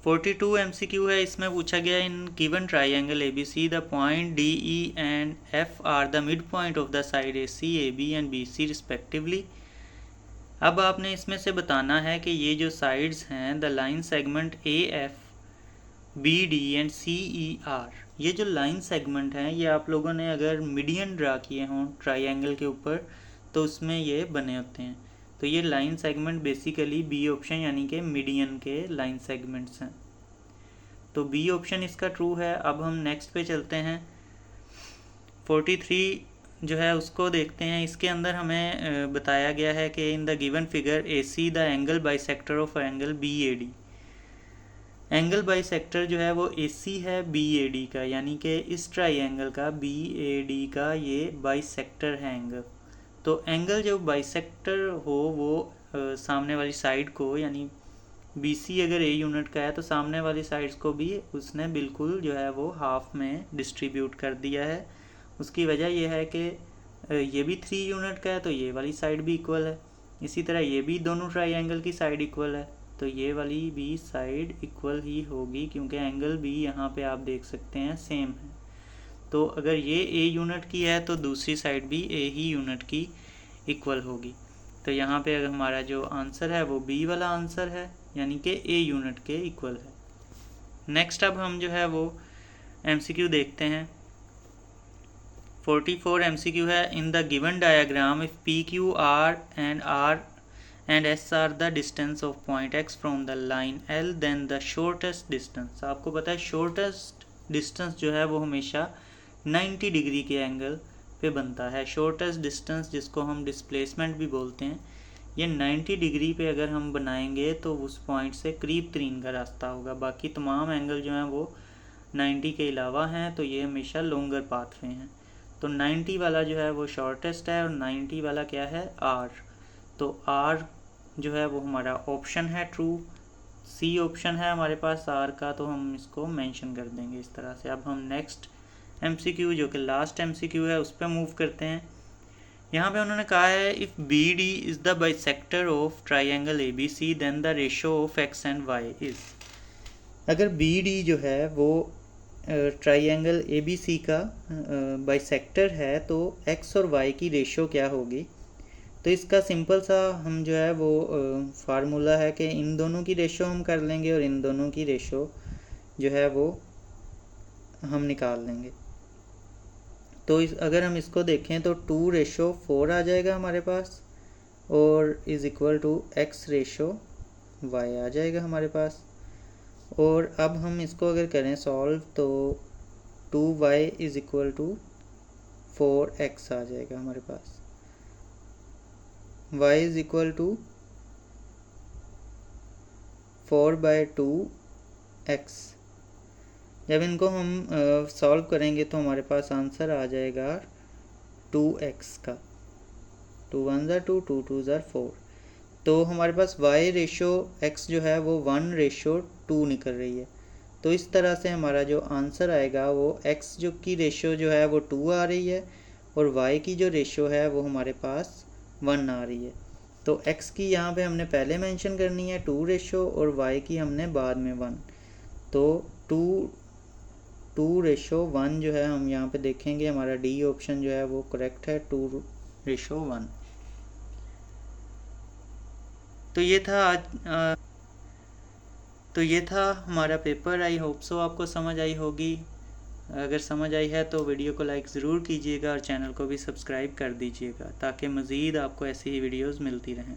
42 MCQ है, इसमें पूछा गया in given triangle ABC the point DE and F are the mid point of the side AC, AB and BC respectively. अब आपने इसमें से बताना है कि ये जो साइड्स हैं the line segment AF, BD and CER, ये जो लाइन सेगमेंट हैं ये आप लोगों ने अगर मीडियन ड्रा किए हों ट्राइंगल के ऊपर तो उसमें ये बने होते हैं। तो ये line segment basically B option यानी कि मीडियन के लाइन सेगमेंट्स हैं। तो बी ऑप्शन इसका ट्रू है। अब हम नेक्स्ट पे चलते हैं। 43 जो है उसको देखते हैं। इसके अंदर हमें बताया गया है कि in the given figure AC the angle bisector of angle BAD। Angle bisector जो है वो AC है BAD का, यानी कि इस ट्राइंगल का BAD का ये बाइसेक्टर है एंगल। तो एंगल जब बाइसेक्टर हो वो सामने वाली साइड को, यानी BC अगर A यूनिट का है तो सामने वाली साइड्स को भी उसने बिल्कुल जो है वो हाफ में डिस्ट्रीब्यूट कर दिया है। उसकी वजह यह है कि ये भी 3 यूनिट का है तो ये वाली साइड भी इक्वल है। इसी तरह ये भी दोनों ट्राइंगल की साइड इक्वल है, तो ये वाली भी साइड इक्वल ही होगी क्योंकि एंगल भी यहाँ पे आप देख सकते हैं सेम है। तो अगर ये A यूनिट की है तो दूसरी साइड भी A ही यूनिट की इक्वल होगी। तो यहाँ पे अगर हमारा जो आंसर है वो B वाला आंसर है, यानी कि A यूनिट के इक्वल है। नेक्स्ट अब हम जो है वो MCQ देखते हैं। 44 MCQ है in the given diagram if PQ R and S are the distance of point X from the line L then the shortest distance। आपको पता है shortest distance जो है वो हमेशा 90 डिग्री के एंगल पे बनता है। shortest distance जिसको हम डिस्प्लेसमेंट भी बोलते हैं, ये 90 डिग्री पे अगर हम बनाएंगे तो उस पॉइंट से करीब तरीन का रास्ता होगा। बाकी तमाम एंगल जो हैं वो 90 के अलावा हैं, तो ये हमेशा लॉन्गर पाथ वे हैं। तो 90 वाला जो है वो शॉर्टेस्ट है और 90 वाला क्या है R। तो R जो है वो हमारा ऑप्शन है ट्रू। C ऑप्शन है हमारे पास R का, तो हम इसको मेंशन कर देंगे इस तरह से। अब हम नेक्स्ट MCQ जो कि लास्ट MCQ है उस पर मूव करते हैं। यहाँ पे उन्होंने कहा है if BD is the bisector of triangle ABC then the ratio of X and Y is. अगर BD जो है वो ट्राइंगल ABC का बाइसेक्टर है तो X और Y की रेशो क्या होगी। तो इसका सिंपल सा हम जो है वो फार्मूला है कि इन दोनों की रेशो हम कर लेंगे और इन दोनों की रेशो जो है वो हम निकाल लेंगे। तो अगर हम इसको देखें तो 2:4 आ जाएगा हमारे पास और इज़ इक्वल टू X/Y आ जाएगा हमारे पास। और अब हम इसको अगर करें सॉल्व तो 2y is equal to 4x आ जाएगा हमारे पास। y is equal to 4/2x। जब इनको हम सॉल्व करेंगे तो हमारे पास आंसर आ जाएगा 2x का। 2 1 ज़ा 2, 2 2 ज़ा 4। तो हमारे पास y रेशो x जो है वो 1:2 निकल रही है। तो इस तरह से हमारा जो आंसर आएगा वो x जो की रेशो जो है वो 2 आ रही है और y की जो रेशो है वो हमारे पास 1 आ रही है। तो x की यहाँ पे हमने पहले मेंशन करनी है 2 रेशो और y की हमने बाद में 1। तो 2:1 जो है हम यहाँ पे देखेंगे हमारा डी ऑप्शन जो है वो करेक्ट है, 2:1। तो ये था आज तो ये था हमारा पेपर। आई होप सो आपको समझ आई होगी। अगर समझ आई है तो वीडियो को लाइक ज़रूर कीजिएगा और चैनल को भी सब्सक्राइब कर दीजिएगा ताकि मज़ीद आपको ऐसी ही वीडियोस मिलती रहें।